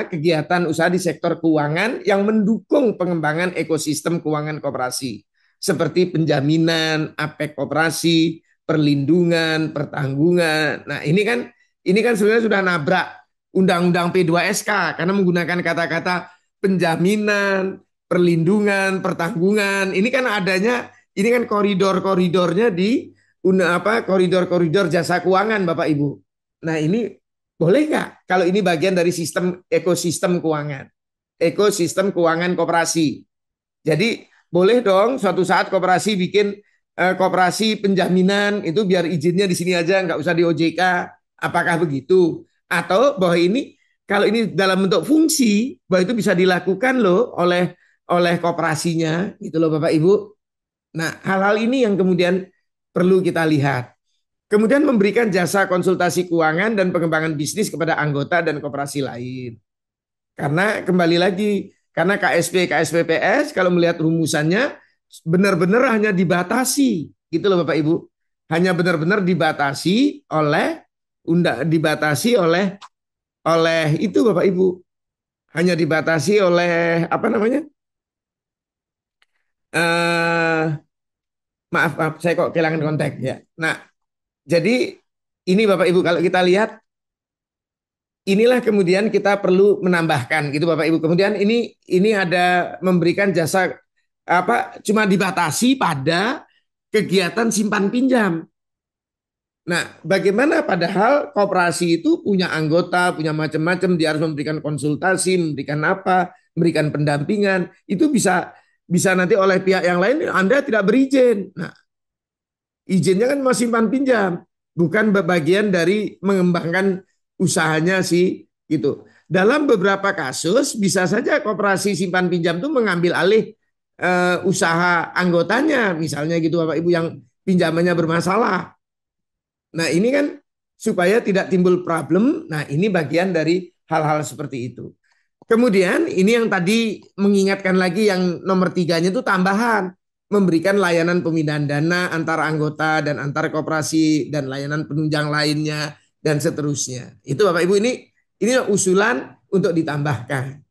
kegiatan usaha di sektor keuangan yang mendukung pengembangan ekosistem keuangan koperasi seperti penjaminan, APEK koperasi, perlindungan, pertanggungan. Nah, ini kan sebenarnya sudah nabrak Undang-Undang P2SK karena menggunakan kata-kata penjaminan, perlindungan, pertanggungan. Ini kan koridor-koridornya di koridor-koridor jasa keuangan Bapak Ibu. Nah, ini boleh nggak kalau ini bagian dari ekosistem keuangan koperasi. Jadi boleh dong suatu saat koperasi bikin koperasi penjaminan itu biar izinnya di sini aja, nggak usah di OJK. Apakah begitu? Atau bahwa ini kalau ini dalam bentuk fungsi, bahwa itu bisa dilakukan loh oleh koperasinya, gitu loh Bapak Ibu. Nah, hal-hal ini yang kemudian perlu kita lihat. Kemudian memberikan jasa konsultasi keuangan dan pengembangan bisnis kepada anggota dan koperasi lain. Karena kembali lagi, karena KSP, KSPPS kalau melihat rumusannya benar-benar hanya dibatasi, gitu loh Bapak Ibu. Hanya benar-benar dibatasi oleh itu Bapak Ibu. Hanya dibatasi oleh maaf, saya kok kehilangan konteks ya. Nah, jadi ini Bapak Ibu kalau kita lihat inilah kemudian kita perlu menambahkan gitu Bapak Ibu. Kemudian ini ada memberikan jasa cuma dibatasi pada kegiatan simpan pinjam. Nah, bagaimana padahal koperasi itu punya anggota, punya macam-macam, dia harus memberikan konsultasi, memberikan pendampingan. Itu bisa nanti oleh pihak yang lain Anda tidak berizin. Nah, izinnya kan masih simpan pinjam, bukan bagian dari mengembangkan usahanya sih gitu. Dalam beberapa kasus bisa saja koperasi simpan pinjam itu mengambil alih usaha anggotanya, misalnya gitu Bapak Ibu yang pinjamannya bermasalah. Nah, ini kan supaya tidak timbul problem. Nah, ini bagian dari hal-hal seperti itu. Kemudian ini yang tadi mengingatkan lagi yang nomor 3-nya itu tambahan. Memberikan layanan pemindahan dana antara anggota dan antar koperasi dan layanan penunjang lainnya dan seterusnya. Itu Bapak Ibu ini usulan untuk ditambahkan.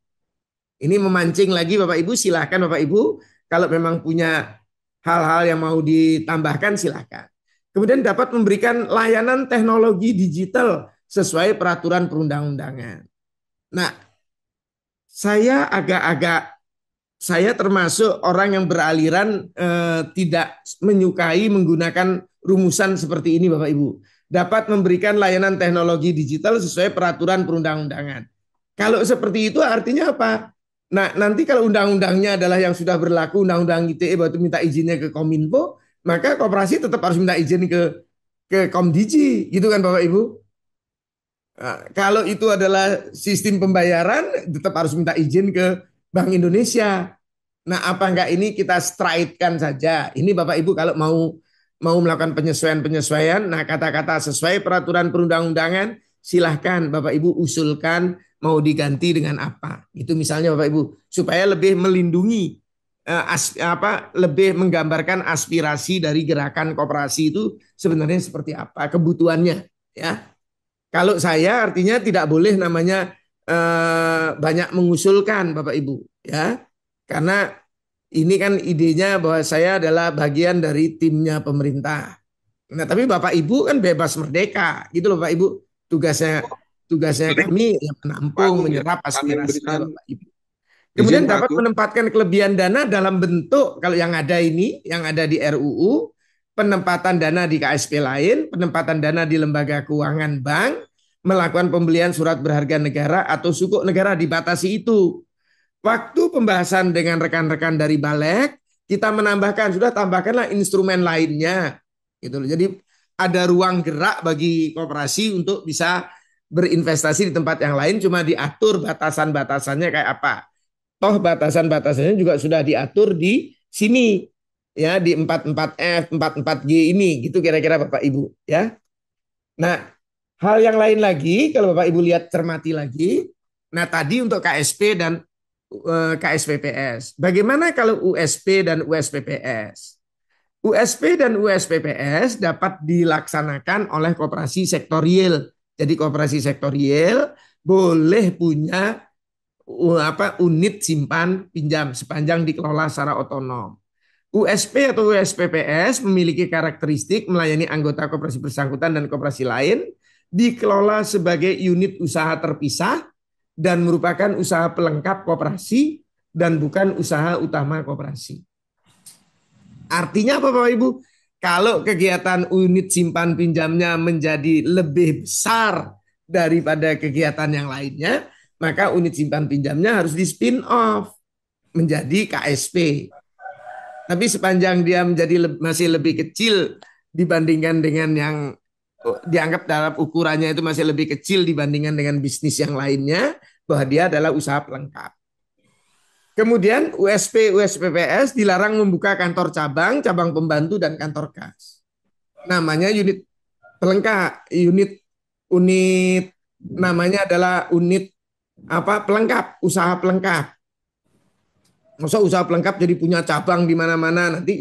Ini memancing lagi Bapak Ibu, silakan Bapak Ibu kalau memang punya hal-hal yang mau ditambahkan silakan. Kemudian dapat memberikan layanan teknologi digital sesuai peraturan perundang-undangan. Nah, saya termasuk orang yang beraliran tidak menyukai menggunakan rumusan seperti ini Bapak Ibu. Dapat memberikan layanan teknologi digital sesuai peraturan perundang-undangan. Kalau seperti itu artinya apa? Nah, nanti kalau undang-undangnya adalah yang sudah berlaku, undang-undang ITE waktu minta izinnya ke Kominfo, maka koperasi tetap harus minta izin ke Komdigi, gitu kan Bapak Ibu? Nah, kalau itu adalah sistem pembayaran, tetap harus minta izin ke Bank Indonesia. Nah, apa enggak ini kita straightkan saja? Ini Bapak Ibu kalau mau mau melakukan penyesuaian-penyesuaian, nah kata-kata sesuai peraturan perundang-undangan, silahkan Bapak Ibu usulkan mau diganti dengan apa. Itu misalnya Bapak Ibu, supaya lebih melindungi, lebih menggambarkan aspirasi dari gerakan koperasi itu sebenarnya seperti apa, kebutuhannya. Ya, kalau saya artinya tidak boleh namanya banyak mengusulkan Bapak Ibu, ya, karena ini kan idenya bahwa saya adalah bagian dari timnya pemerintah. Nah, tapi Bapak Ibu kan bebas merdeka, gitu loh Pak Ibu. Tugasnya tugasnya kami ya Pak menampung, Agung ya, menyerap kami aspirasinya memberikan Bapak Ibu. izin Kemudian Pak dapat Agung. menempatkan kelebihan dana dalam bentuk kalau yang ada ini, yang ada di RUU, penempatan dana di KSP lain, penempatan dana di lembaga keuangan bank, melakukan pembelian surat berharga negara atau sukuk negara dibatasi itu. Waktu pembahasan dengan rekan-rekan dari Balek, kita menambahkan, sudah tambahkanlah instrumen lainnya. Gitu loh. Jadi ada ruang gerak bagi koperasi untuk bisa berinvestasi di tempat yang lain, cuma diatur batasan-batasannya kayak apa. Toh batasan-batasannya juga sudah diatur di sini, ya, di 44F, 44G ini, gitu kira-kira Bapak Ibu, ya. Nah, hal yang lain lagi, kalau Bapak Ibu lihat cermati lagi, nah tadi untuk KSP dan KSPPS. Bagaimana kalau USP dan USPPS? USP dan USPPS dapat dilaksanakan oleh koperasi sektorial. Jadi koperasi sektorial boleh punya unit simpan pinjam sepanjang dikelola secara otonom. USP atau USPPS memiliki karakteristik melayani anggota koperasi bersangkutan dan koperasi lain, dikelola sebagai unit usaha terpisah dan merupakan usaha pelengkap koperasi dan bukan usaha utama koperasi. Artinya apa Bapak Ibu? Kalau kegiatan unit simpan pinjamnya menjadi lebih besar daripada kegiatan yang lainnya, maka unit simpan pinjamnya harus di spin off menjadi KSP. Tapi sepanjang dia masih lebih kecil dibandingkan dengan yang dianggap dalam ukurannya itu masih lebih kecil dibandingkan dengan bisnis yang lainnya, bahwa dia adalah usaha pelengkap. Kemudian USP, USPPS dilarang membuka kantor cabang, cabang pembantu, dan kantor kas. Namanya unit pelengkap, unit namanya adalah unit pelengkap, usaha pelengkap. Masa usaha pelengkap jadi punya cabang di mana-mana, nanti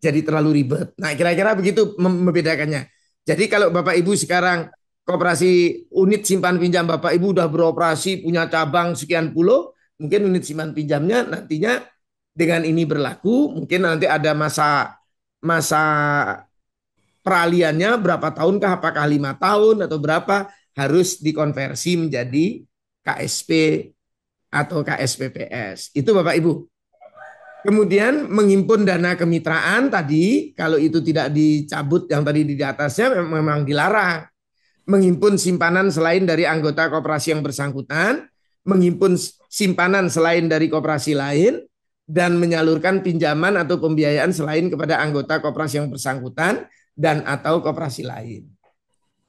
jadi terlalu ribet. Nah, kira-kira begitu membedakannya. Jadi kalau Bapak Ibu sekarang koperasi unit simpan pinjam Bapak Ibu udah beroperasi, punya cabang sekian puluh, mungkin unit simpan pinjamnya nantinya dengan ini berlaku, mungkin nanti ada masa peraliannya berapa tahunkah, apakah 5 tahun atau berapa, harus dikonversi menjadi KSP atau KSPPS. Itu Bapak Ibu. Kemudian menghimpun dana kemitraan tadi, kalau itu tidak dicabut yang tadi di atasnya memang dilarang. Menghimpun simpanan selain dari anggota koperasi yang bersangkutan, menghimpun simpanan selain dari koperasi lain, dan menyalurkan pinjaman atau pembiayaan selain kepada anggota koperasi yang bersangkutan dan atau koperasi lain.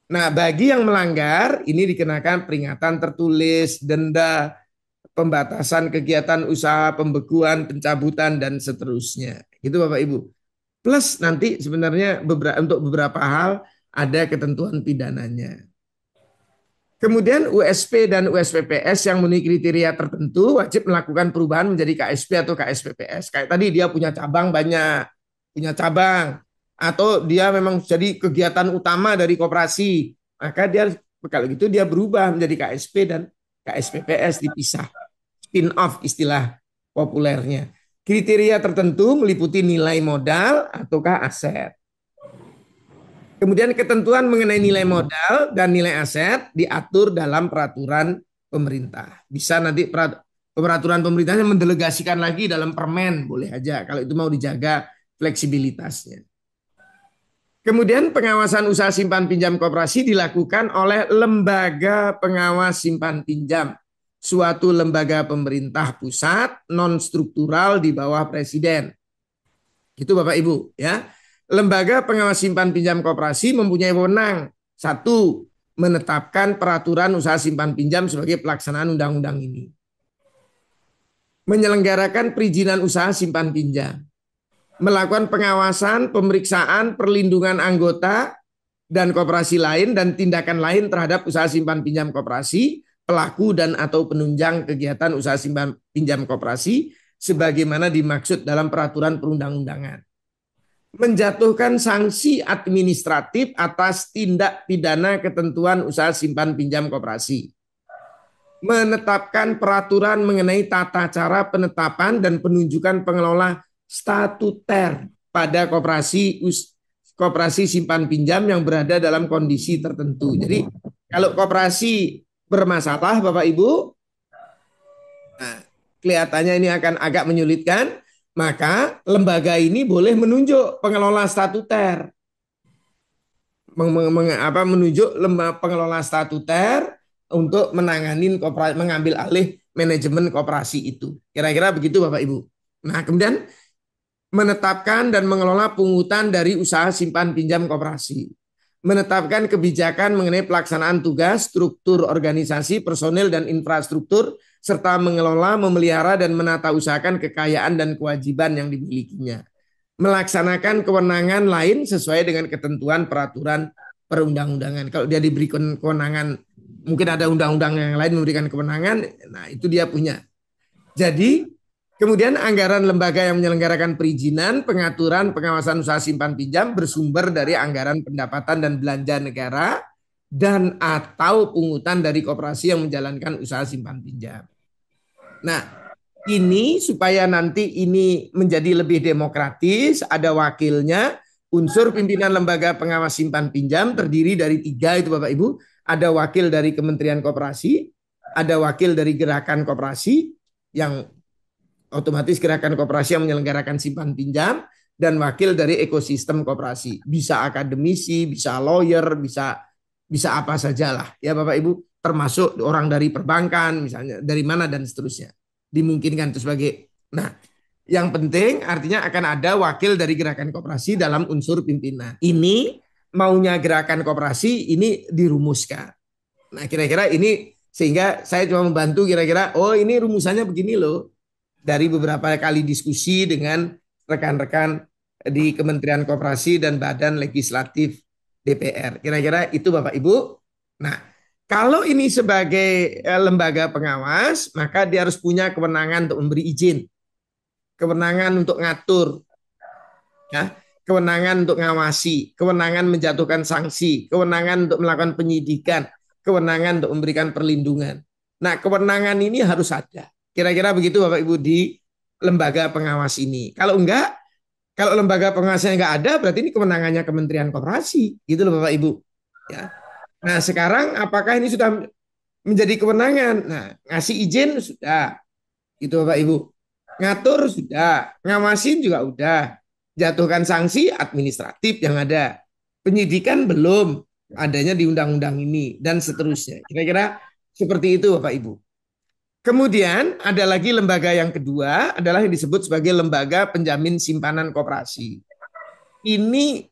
Nah, bagi yang melanggar, ini dikenakan peringatan tertulis, denda, pembatasan kegiatan usaha, pembekuan, pencabutan, dan seterusnya. Gitu Bapak Ibu. Plus nanti sebenarnya untuk beberapa hal ada ketentuan pidananya. Kemudian USP dan USPPS yang memenuhi kriteria tertentu wajib melakukan perubahan menjadi KSP atau KSPPS. Kayak tadi dia punya cabang banyak, punya cabang, atau dia memang jadi kegiatan utama dari koperasi, maka dia kalau gitu dia berubah menjadi KSP dan KSPPS dipisah. Spin off istilah populernya. Kriteria tertentu meliputi nilai modal ataukah aset. Kemudian ketentuan mengenai nilai modal dan nilai aset diatur dalam peraturan pemerintah. Bisa nanti peraturan pemerintahnya mendelegasikan lagi dalam permen, boleh aja kalau itu mau dijaga fleksibilitasnya. Kemudian pengawasan usaha simpan pinjam koperasi dilakukan oleh lembaga pengawas simpan pinjam, suatu lembaga pemerintah pusat non struktural di bawah presiden. Itu Bapak Ibu, ya. Lembaga pengawas simpan pinjam koperasi mempunyai wewenang, satu, menetapkan peraturan usaha simpan pinjam sebagai pelaksanaan undang-undang ini. Menyelenggarakan perizinan usaha simpan pinjam. melakukan pengawasan, pemeriksaan, perlindungan anggota dan koperasi lain dan tindakan lain terhadap usaha simpan pinjam koperasi, pelaku dan atau penunjang kegiatan usaha simpan pinjam koperasi sebagaimana dimaksud dalam peraturan perundang-undangan. Menjatuhkan sanksi administratif atas tindak pidana ketentuan usaha simpan pinjam koperasi. Menetapkan peraturan mengenai tata cara penetapan dan penunjukan pengelola statuter pada koperasi simpan pinjam yang berada dalam kondisi tertentu. Jadi kalau koperasi bermasalah Bapak Ibu, nah, kelihatannya ini akan agak menyulitkan, maka lembaga ini boleh menunjuk pengelola statuter. Menunjuk pengelola statuter untuk menangani mengambil alih manajemen koperasi itu. Kira-kira begitu Bapak Ibu. Nah, kemudian menetapkan dan mengelola pungutan dari usaha simpan pinjam koperasi. Menetapkan kebijakan mengenai pelaksanaan tugas, struktur organisasi, personil dan infrastruktur, serta mengelola, memelihara dan menata usahakan kekayaan dan kewajiban yang dimilikinya. Melaksanakan kewenangan lain sesuai dengan ketentuan peraturan perundang-undangan. Kalau dia diberi kewenangan, mungkin ada undang-undang yang lain memberikan kewenangan, nah itu dia punya. Jadi kemudian anggaran lembaga yang menyelenggarakan perizinan, pengaturan, pengawasan usaha simpan pinjam bersumber dari anggaran pendapatan dan belanja negara dan atau pungutan dari koperasi yang menjalankan usaha simpan pinjam. Nah, ini supaya nanti ini menjadi lebih demokratis, ada wakilnya, unsur pimpinan lembaga pengawas simpan pinjam terdiri dari 3 itu Bapak Ibu. Ada wakil dari Kementerian Koperasi, ada wakil dari Gerakan Koperasi yang otomatis Gerakan Koperasi yang menyelenggarakan simpan pinjam, dan wakil dari ekosistem koperasi. Bisa akademisi, bisa lawyer, bisa apa sajalah ya Bapak Ibu, termasuk orang dari perbankan misalnya, dari mana dan seterusnya. Dimungkinkan itu sebagai. Nah, yang penting artinya akan ada wakil dari Gerakan Koperasi dalam unsur pimpinan. Ini maunya Gerakan Koperasi ini dirumuskan. Nah, kira-kira ini sehingga saya cuma membantu kira-kira, oh ini rumusannya begini loh. Dari beberapa kali diskusi dengan rekan-rekan di Kementerian Koperasi dan Badan Legislatif DPR. Kira-kira itu Bapak Ibu. Nah, kalau ini sebagai lembaga pengawas, maka dia harus punya kewenangan untuk memberi izin, kewenangan untuk ngatur, ya, kewenangan untuk ngawasi, kewenangan menjatuhkan sanksi, kewenangan untuk melakukan penyidikan, kewenangan untuk memberikan perlindungan. Nah, kewenangan ini harus ada. Kira-kira begitu Bapak Ibu di lembaga pengawas ini. Kalau enggak, kalau lembaga pengawasnya enggak ada, berarti ini kewenangannya Kementerian Koperasi. Gitu loh Bapak Ibu. Ya. Nah, sekarang apakah ini sudah menjadi kewenangan? Nah, ngasih izin sudah. Gitu Bapak Ibu. Ngatur sudah, ngawasin juga udah. Jatuhkan sanksi administratif yang ada. Penyidikan belum, adanya di undang-undang ini dan seterusnya. Kira-kira seperti itu Bapak Ibu. Kemudian ada lagi lembaga yang kedua adalah yang disebut sebagai lembaga penjamin simpanan koperasi. Ini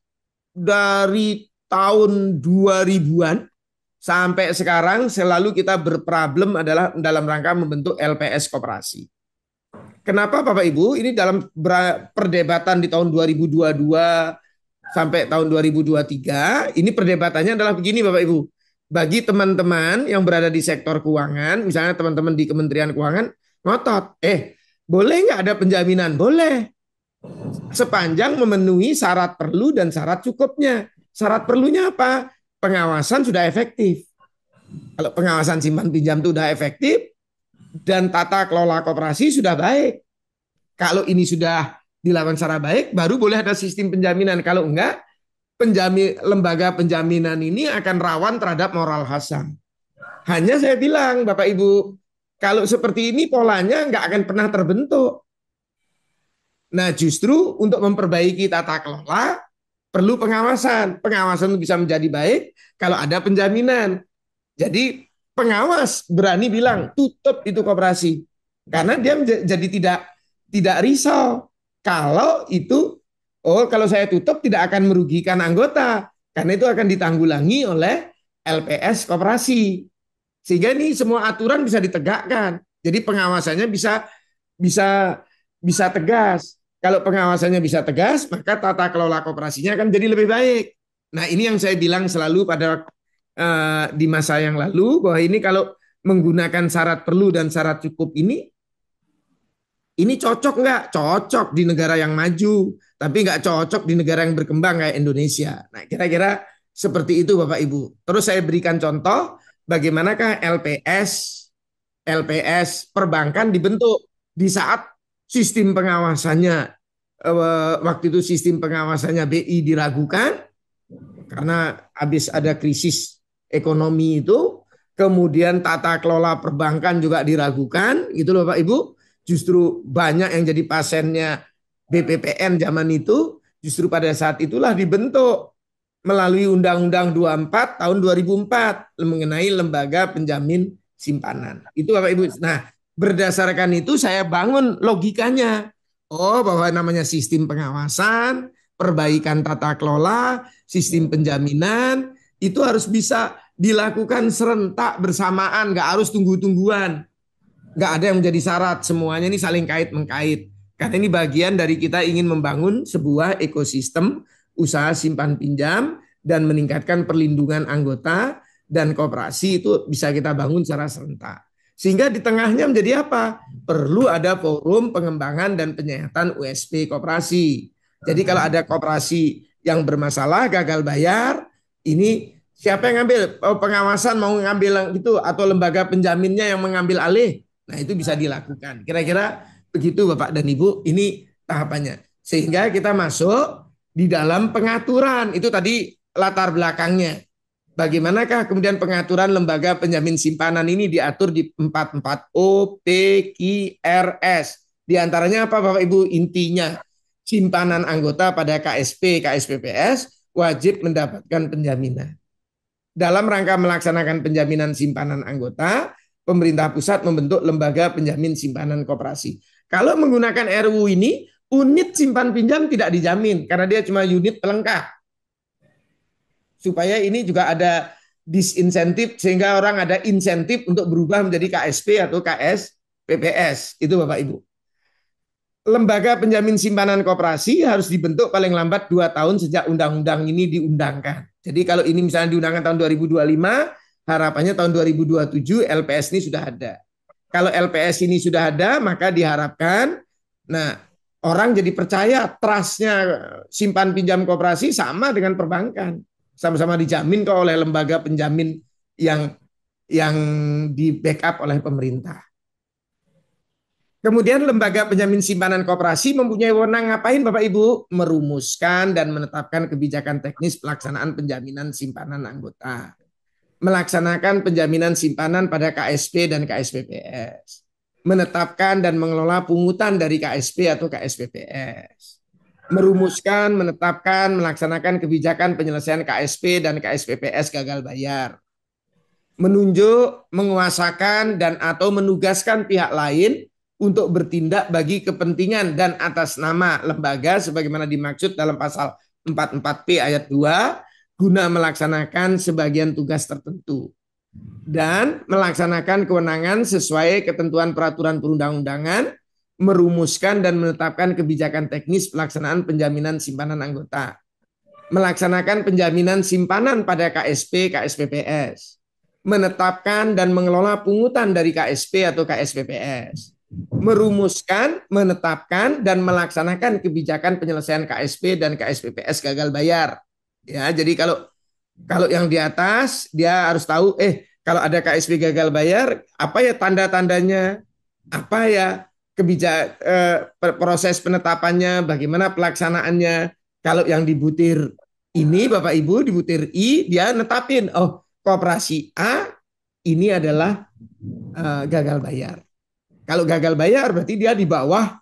dari tahun 2000-an sampai sekarang selalu kita berproblem adalah dalam rangka membentuk LPS koperasi. Kenapa Bapak Ibu? Ini dalam perdebatan di tahun 2022 sampai tahun 2023, ini perdebatannya adalah begini Bapak Ibu. Bagi teman-teman yang berada di sektor keuangan, misalnya teman-teman di Kementerian Keuangan, ngotot, boleh nggak ada penjaminan? Boleh. Sepanjang memenuhi syarat perlu dan syarat cukupnya. Syarat perlunya apa? Pengawasan sudah efektif. Kalau pengawasan simpan pinjam itu sudah efektif, dan tata kelola koperasi sudah baik. Kalau ini sudah dilakukan secara baik, baru boleh ada sistem penjaminan. Kalau enggak, lembaga penjaminan ini akan rawan terhadap moral hazard. Hanya saya bilang, Bapak Ibu, kalau seperti ini polanya nggak akan pernah terbentuk. Nah, justru untuk memperbaiki tata kelola perlu pengawasan. Pengawasan bisa menjadi baik kalau ada penjaminan. Jadi pengawas berani bilang tutup itu koperasi, karena dia jadi tidak risau kalau itu. Oh, kalau saya tutup tidak akan merugikan anggota, karena itu akan ditanggulangi oleh LPS koperasi. Sehingga ini semua aturan bisa ditegakkan. Jadi pengawasannya bisa tegas. Kalau pengawasannya bisa tegas, maka tata kelola koperasinya akan jadi lebih baik. Nah, ini yang saya bilang selalu pada di masa yang lalu, bahwa ini kalau menggunakan syarat perlu dan syarat cukup ini cocok nggak? Cocok di negara yang maju, tapi nggak cocok di negara yang berkembang kayak Indonesia. Nah, kira-kira seperti itu Bapak Ibu. Terus saya berikan contoh bagaimanakah LPS perbankan dibentuk di saat sistem pengawasannya waktu itu sistem pengawasannya BI diragukan karena habis ada krisis ekonomi itu, kemudian tata kelola perbankan juga diragukan, gitu loh Bapak Ibu. Justru banyak yang jadi pasiennya BPPN zaman itu, justru pada saat itulah dibentuk melalui Undang-Undang 24 tahun 2004 mengenai lembaga penjamin simpanan. Itu Bapak Ibu. Nah, berdasarkan itu saya bangun logikanya. Oh, bahwa namanya sistem pengawasan, perbaikan tata kelola, sistem penjaminan, itu harus bisa dilakukan serentak bersamaan, nggak harus tunggu-tungguan. Nggak ada yang menjadi syarat, semuanya ini saling kait-mengkait. Karena ini bagian dari kita ingin membangun sebuah ekosistem usaha simpan pinjam dan meningkatkan perlindungan anggota dan koperasi itu bisa kita bangun secara serentak. Sehingga di tengahnya menjadi apa? Perlu ada forum pengembangan dan penyehatan USP koperasi. Jadi kalau ada koperasi yang bermasalah, gagal bayar, ini siapa yang ngambil? Oh, pengawasan mau ngambil gitu atau lembaga penjaminnya yang mengambil alih. Nah, itu bisa dilakukan. Kira-kira begitu Bapak dan Ibu, ini tahapannya. Sehingga kita masuk di dalam pengaturan. Itu tadi latar belakangnya. Bagaimanakah kemudian pengaturan lembaga penjamin simpanan ini diatur di 44O, P, Q, R, S. Di antaranya apa Bapak Ibu? Intinya, simpanan anggota pada KSP, KSPPS wajib mendapatkan penjaminan. Dalam rangka melaksanakan penjaminan simpanan anggota, pemerintah pusat membentuk lembaga penjamin simpanan koperasi. Kalau menggunakan RUU ini, unit simpan pinjam tidak dijamin karena dia cuma unit pelengkap. Supaya ini juga ada disinsentif sehingga orang ada insentif untuk berubah menjadi KSP atau KSPPS. Itu Bapak Ibu. Lembaga penjamin simpanan koperasi harus dibentuk paling lambat 2 tahun sejak undang-undang ini diundangkan. Jadi kalau ini misalnya diundangkan tahun 2025, harapannya tahun 2027 LPS ini sudah ada. Kalau LPS ini sudah ada, maka diharapkan orang jadi percaya trustnya simpan pinjam koperasi sama dengan perbankan. Sama-sama dijamin kok oleh lembaga penjamin yang di backup oleh pemerintah. Kemudian lembaga penjamin simpanan koperasi mempunyai wewenang ngapain Bapak Ibu? Merumuskan dan menetapkan kebijakan teknis pelaksanaan penjaminan simpanan anggota. Melaksanakan penjaminan simpanan pada KSP dan KSPPS. Menetapkan dan mengelola pungutan dari KSP atau KSPPS. Merumuskan, menetapkan, melaksanakan kebijakan penyelesaian KSP dan KSPPS gagal bayar. Menunjuk, menguasakan, dan atau menugaskan pihak lain untuk bertindak bagi kepentingan dan atas nama lembaga sebagaimana dimaksud dalam pasal 44P ayat 2 guna melaksanakan sebagian tugas tertentu. Dan melaksanakan kewenangan sesuai ketentuan peraturan perundang-undangan, merumuskan dan menetapkan kebijakan teknis pelaksanaan penjaminan simpanan anggota, melaksanakan penjaminan simpanan pada KSP, KSPPS, menetapkan dan mengelola pungutan dari KSP atau KSPPS, merumuskan, menetapkan dan melaksanakan kebijakan penyelesaian KSP dan KSPPS gagal bayar. Ya, jadi kalau yang di atas dia harus tahu kalau ada KSP gagal bayar, apa ya tanda-tandanya? Apa ya proses penetapannya, bagaimana pelaksanaannya. Kalau yang di butir ini Bapak Ibu, di butir I, dia netapin, koperasi A ini adalah gagal bayar. Kalau gagal bayar berarti dia di bawah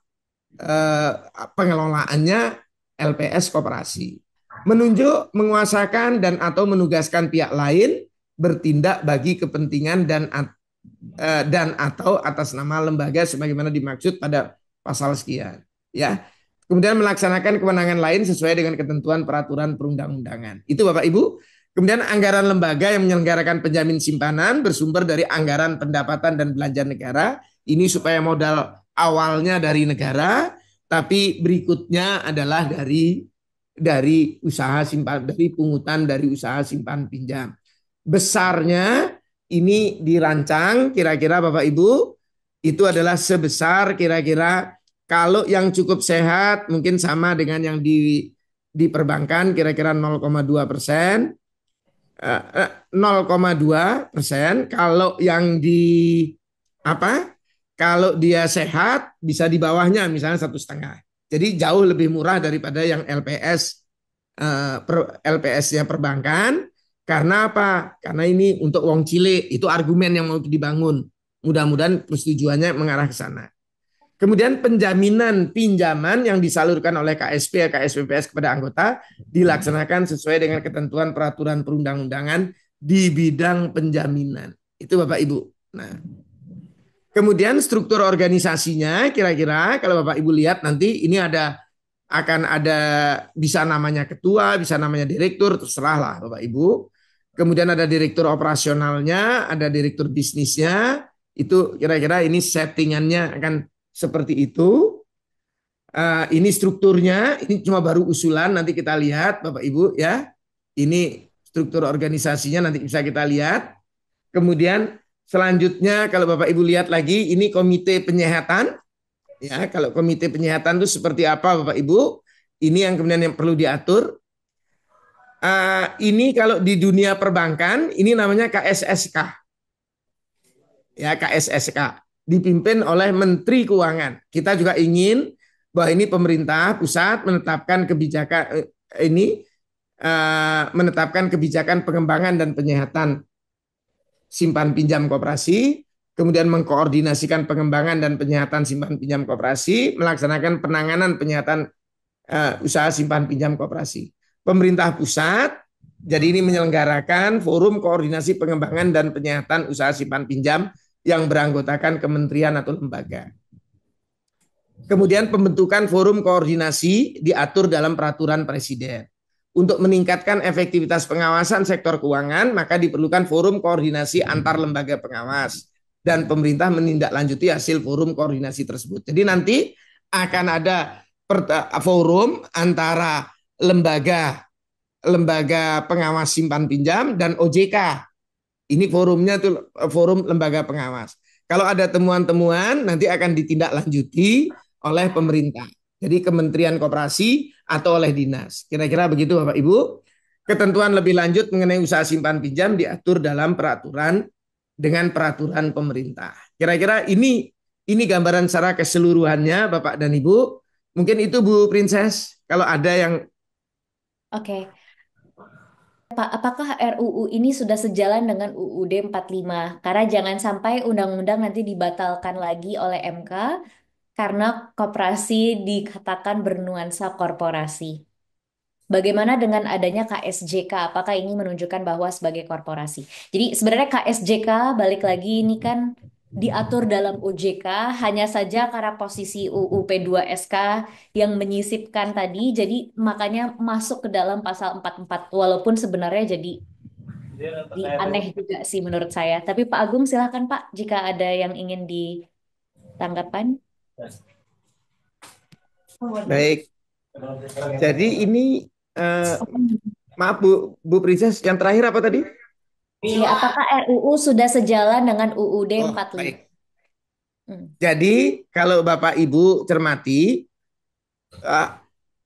pengelolaannya LPS koperasi. Menunjuk, menguasakan dan atau menugaskan pihak lain bertindak bagi kepentingan dan atau atas nama lembaga sebagaimana dimaksud pada pasal sekian, ya. Kemudian melaksanakan kewenangan lain sesuai dengan ketentuan peraturan perundang-undangan. Itu Bapak Ibu. Kemudian anggaran lembaga yang menyelenggarakan penjamin simpanan bersumber dari anggaran pendapatan dan belanja negara. Ini supaya modal awalnya dari negara, tapi berikutnya adalah dari usaha simpan, dari pungutan dari usaha simpan pinjam. Besarnya ini dirancang kira-kira Bapak Ibu itu adalah sebesar kira-kira kalau yang cukup sehat mungkin sama dengan yang di perbankan kira-kira 0,2%, 0,2%. Kalau yang di apa? Kalau dia sehat bisa di bawahnya misalnya 1,5. Jadi jauh lebih murah daripada yang LPS, LPS-nya perbankan. Karena apa? Karena ini untuk wong cilik, itu argumen yang mau dibangun. Mudah-mudahan persetujuannya mengarah ke sana. Kemudian penjaminan pinjaman yang disalurkan oleh KSP, KSPPS kepada anggota dilaksanakan sesuai dengan ketentuan peraturan perundang-undangan di bidang penjaminan. Itu Bapak Ibu. Nah, kemudian struktur organisasinya kira-kira kalau Bapak Ibu lihat nanti ini akan ada bisa namanya ketua, bisa namanya direktur, terserah lah Bapak Ibu. Kemudian ada direktur operasionalnya, ada direktur bisnisnya. Itu kira-kira ini settingannya akan seperti itu. Ini strukturnya, ini cuma baru usulan, nanti kita lihat Bapak Ibu ya. Ini struktur organisasinya nanti bisa kita lihat. Kemudian selanjutnya kalau Bapak Ibu lihat lagi, ini komite penyehatan. Ya, kalau komite penyehatan itu seperti apa Bapak Ibu? Ini yang kemudian yang perlu diatur. Ini kalau di dunia perbankan, ini namanya KSSK. Ya, KSSK. Dipimpin oleh Menteri Keuangan. Kita juga ingin bahwa ini pemerintah pusat menetapkan kebijakan menetapkan kebijakan pengembangan dan penyehatan simpan pinjam koperasi, kemudian mengkoordinasikan pengembangan dan penyehatan simpan pinjam koperasi, melaksanakan penanganan penyehatan usaha simpan pinjam koperasi. Pemerintah pusat jadi ini menyelenggarakan forum koordinasi pengembangan dan penyehatan usaha simpan pinjam yang beranggotakan kementerian atau lembaga. Kemudian pembentukan forum koordinasi diatur dalam peraturan presiden. Untuk meningkatkan efektivitas pengawasan sektor keuangan, maka diperlukan forum koordinasi antar lembaga pengawas. Dan pemerintah menindaklanjuti hasil forum koordinasi tersebut. Jadi nanti akan ada forum antara lembaga pengawas simpan pinjam dan OJK. Ini forumnya tuh forum lembaga pengawas. Kalau ada temuan-temuan nanti akan ditindaklanjuti oleh pemerintah. Jadi Kementerian Koperasi atau oleh dinas. Kira-kira begitu Bapak Ibu. Ketentuan lebih lanjut mengenai usaha simpan pinjam diatur dalam peraturan dengan peraturan pemerintah. Kira-kira ini gambaran secara keseluruhannya Bapak dan Ibu. Mungkin itu Bu Princess kalau ada yang Oke. Pak, apakah RUU ini sudah sejalan dengan UUD 45? Karena jangan sampai undang-undang nanti dibatalkan lagi oleh MK karena koperasi dikatakan bernuansa korporasi. Bagaimana dengan adanya KSJK? Apakah ini menunjukkan bahwa sebagai korporasi? Jadi sebenarnya KSJK balik lagi ini kan diatur dalam OJK, hanya saja karena posisi UU P2SK yang menyisipkan tadi, jadi makanya masuk ke dalam pasal 44, walaupun sebenarnya jadi aneh juga sih menurut saya. Tapi Pak Agung silakan Pak, jika ada yang ingin ditanggapan. baik. Jadi ini maaf Bu Princess, yang terakhir apa tadi? Ya, apakah RUU sudah sejalan dengan UUD 45? Baik. Jadi kalau Bapak Ibu cermati,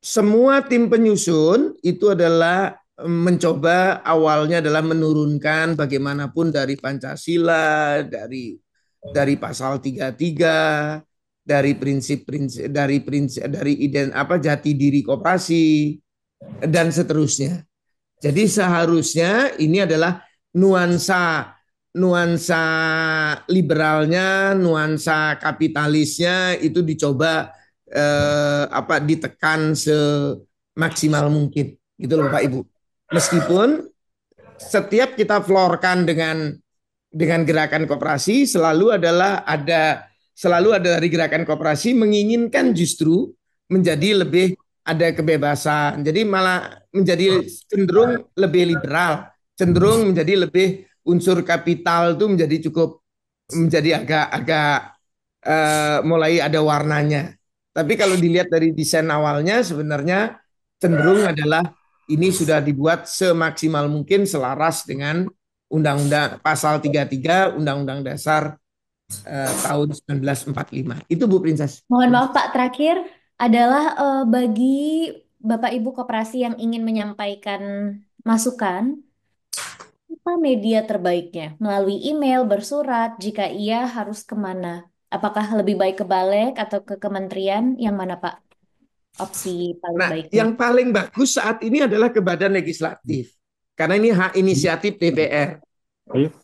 semua tim penyusun itu adalah mencoba awalnya adalah menurunkan bagaimanapun dari Pancasila, dari pasal 33, dari prinsip-prinsip dari jati diri koperasi dan seterusnya. Jadi seharusnya ini adalah nuansa liberalnya, nuansa kapitalisnya itu dicoba ditekan semaksimal mungkin gitu loh Bapak Ibu. Meskipun setiap kita florkan dengan gerakan koperasi selalu ada dari gerakan koperasi menginginkan justru menjadi lebih ada kebebasan. Jadi malah menjadi cenderung lebih liberal, cenderung menjadi lebih unsur kapital itu menjadi agak mulai ada warnanya. Tapi kalau dilihat dari desain awalnya sebenarnya cenderung adalah ini sudah dibuat semaksimal mungkin selaras dengan Undang-Undang Pasal 33 Undang-Undang Dasar tahun 1945. Itu Bu Princess. Mohon maaf Pak, terakhir adalah bagi Bapak Ibu koperasi yang ingin menyampaikan masukan, apa media terbaiknya? Melalui email, bersurat, jika iya harus kemana? Apakah lebih baik ke Balek atau ke kementerian? Yang mana Pak? Opsi paling Nah, baiknya. yang paling bagus saat ini adalah ke Badan Legislatif. Karena ini hak inisiatif DPR.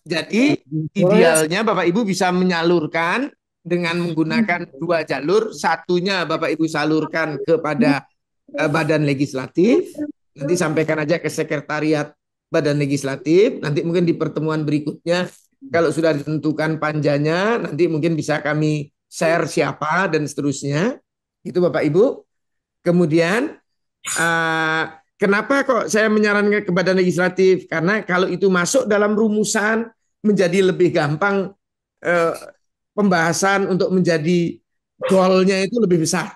Jadi idealnya Bapak Ibu bisa menyalurkan dengan menggunakan dua jalur. Satunya Bapak Ibu salurkan kepada Badan Legislatif. Nanti sampaikan aja ke Sekretariat Badan Legislatif. Nanti mungkin di pertemuan berikutnya kalau sudah ditentukan panjanya, nanti mungkin bisa kami share siapa dan seterusnya. Itu Bapak Ibu. Kemudian kenapa kok saya menyarankan ke Badan Legislatif? Karena kalau itu masuk dalam rumusan menjadi lebih gampang pembahasan untuk menjadi goalnya itu lebih besar.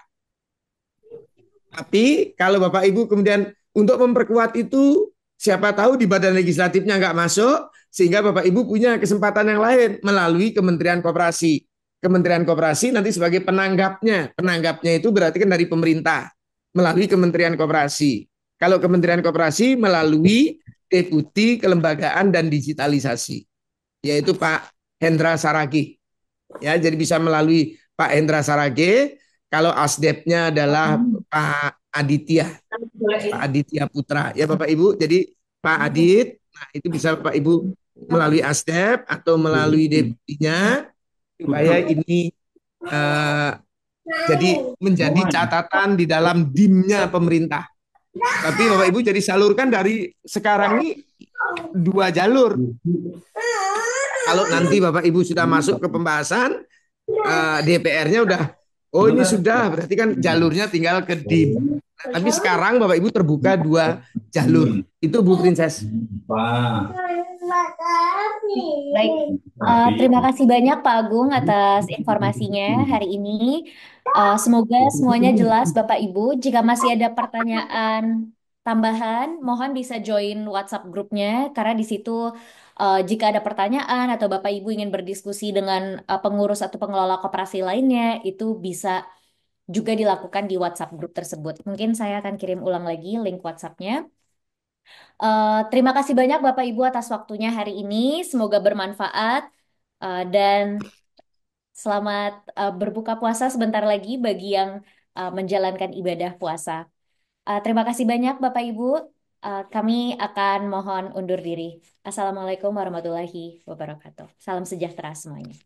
Tapi kalau Bapak Ibu kemudian untuk memperkuat itu, siapa tahu di Badan Legislatifnya nggak masuk, sehingga Bapak Ibu punya kesempatan yang lain melalui Kementerian Koperasi. Kementerian Koperasi nanti sebagai penanggapnya. Penanggapnya itu berarti kan dari pemerintah melalui Kementerian Koperasi. Kalau Kementerian Koperasi melalui Deputi Kelembagaan dan Digitalisasi, yaitu Pak Hendra Saragi. Ya, jadi bisa melalui Pak Hendra Saragi. Kalau asdepnya adalah Pak Aditya, Pak Aditya Putra. Ya Bapak Ibu, jadi Pak Adit, nah itu bisa Bapak Ibu melalui asdep atau melalui deputinya supaya ini jadi menjadi catatan di dalam dimnya pemerintah. Tapi Bapak Ibu jadi salurkan dari sekarang ini dua jalur. Kalau nanti Bapak Ibu sudah masuk ke pembahasan, DPR-nya udah, oh ini sudah, berarti kan jalurnya tinggal ke DIM. Nah, tapi sekarang Bapak Ibu terbuka dua jalur. Itu Bu Princess. Baik, terima kasih banyak Pak Agung atas informasinya hari ini. Semoga semuanya jelas Bapak Ibu. Jika masih ada pertanyaan tambahan, mohon bisa join WhatsApp grupnya karena di situ jika ada pertanyaan atau Bapak Ibu ingin berdiskusi dengan pengurus atau pengelola koperasi lainnya, itu bisa juga dilakukan di WhatsApp grup tersebut. Mungkin saya akan kirim ulang lagi link WhatsApp-nya. Terima kasih banyak Bapak Ibu atas waktunya hari ini. Semoga bermanfaat dan selamat berbuka puasa sebentar lagi bagi yang menjalankan ibadah puasa. Terima kasih banyak Bapak Ibu. Kami akan mohon undur diri. Assalamualaikum warahmatullahi wabarakatuh. Salam sejahtera semuanya.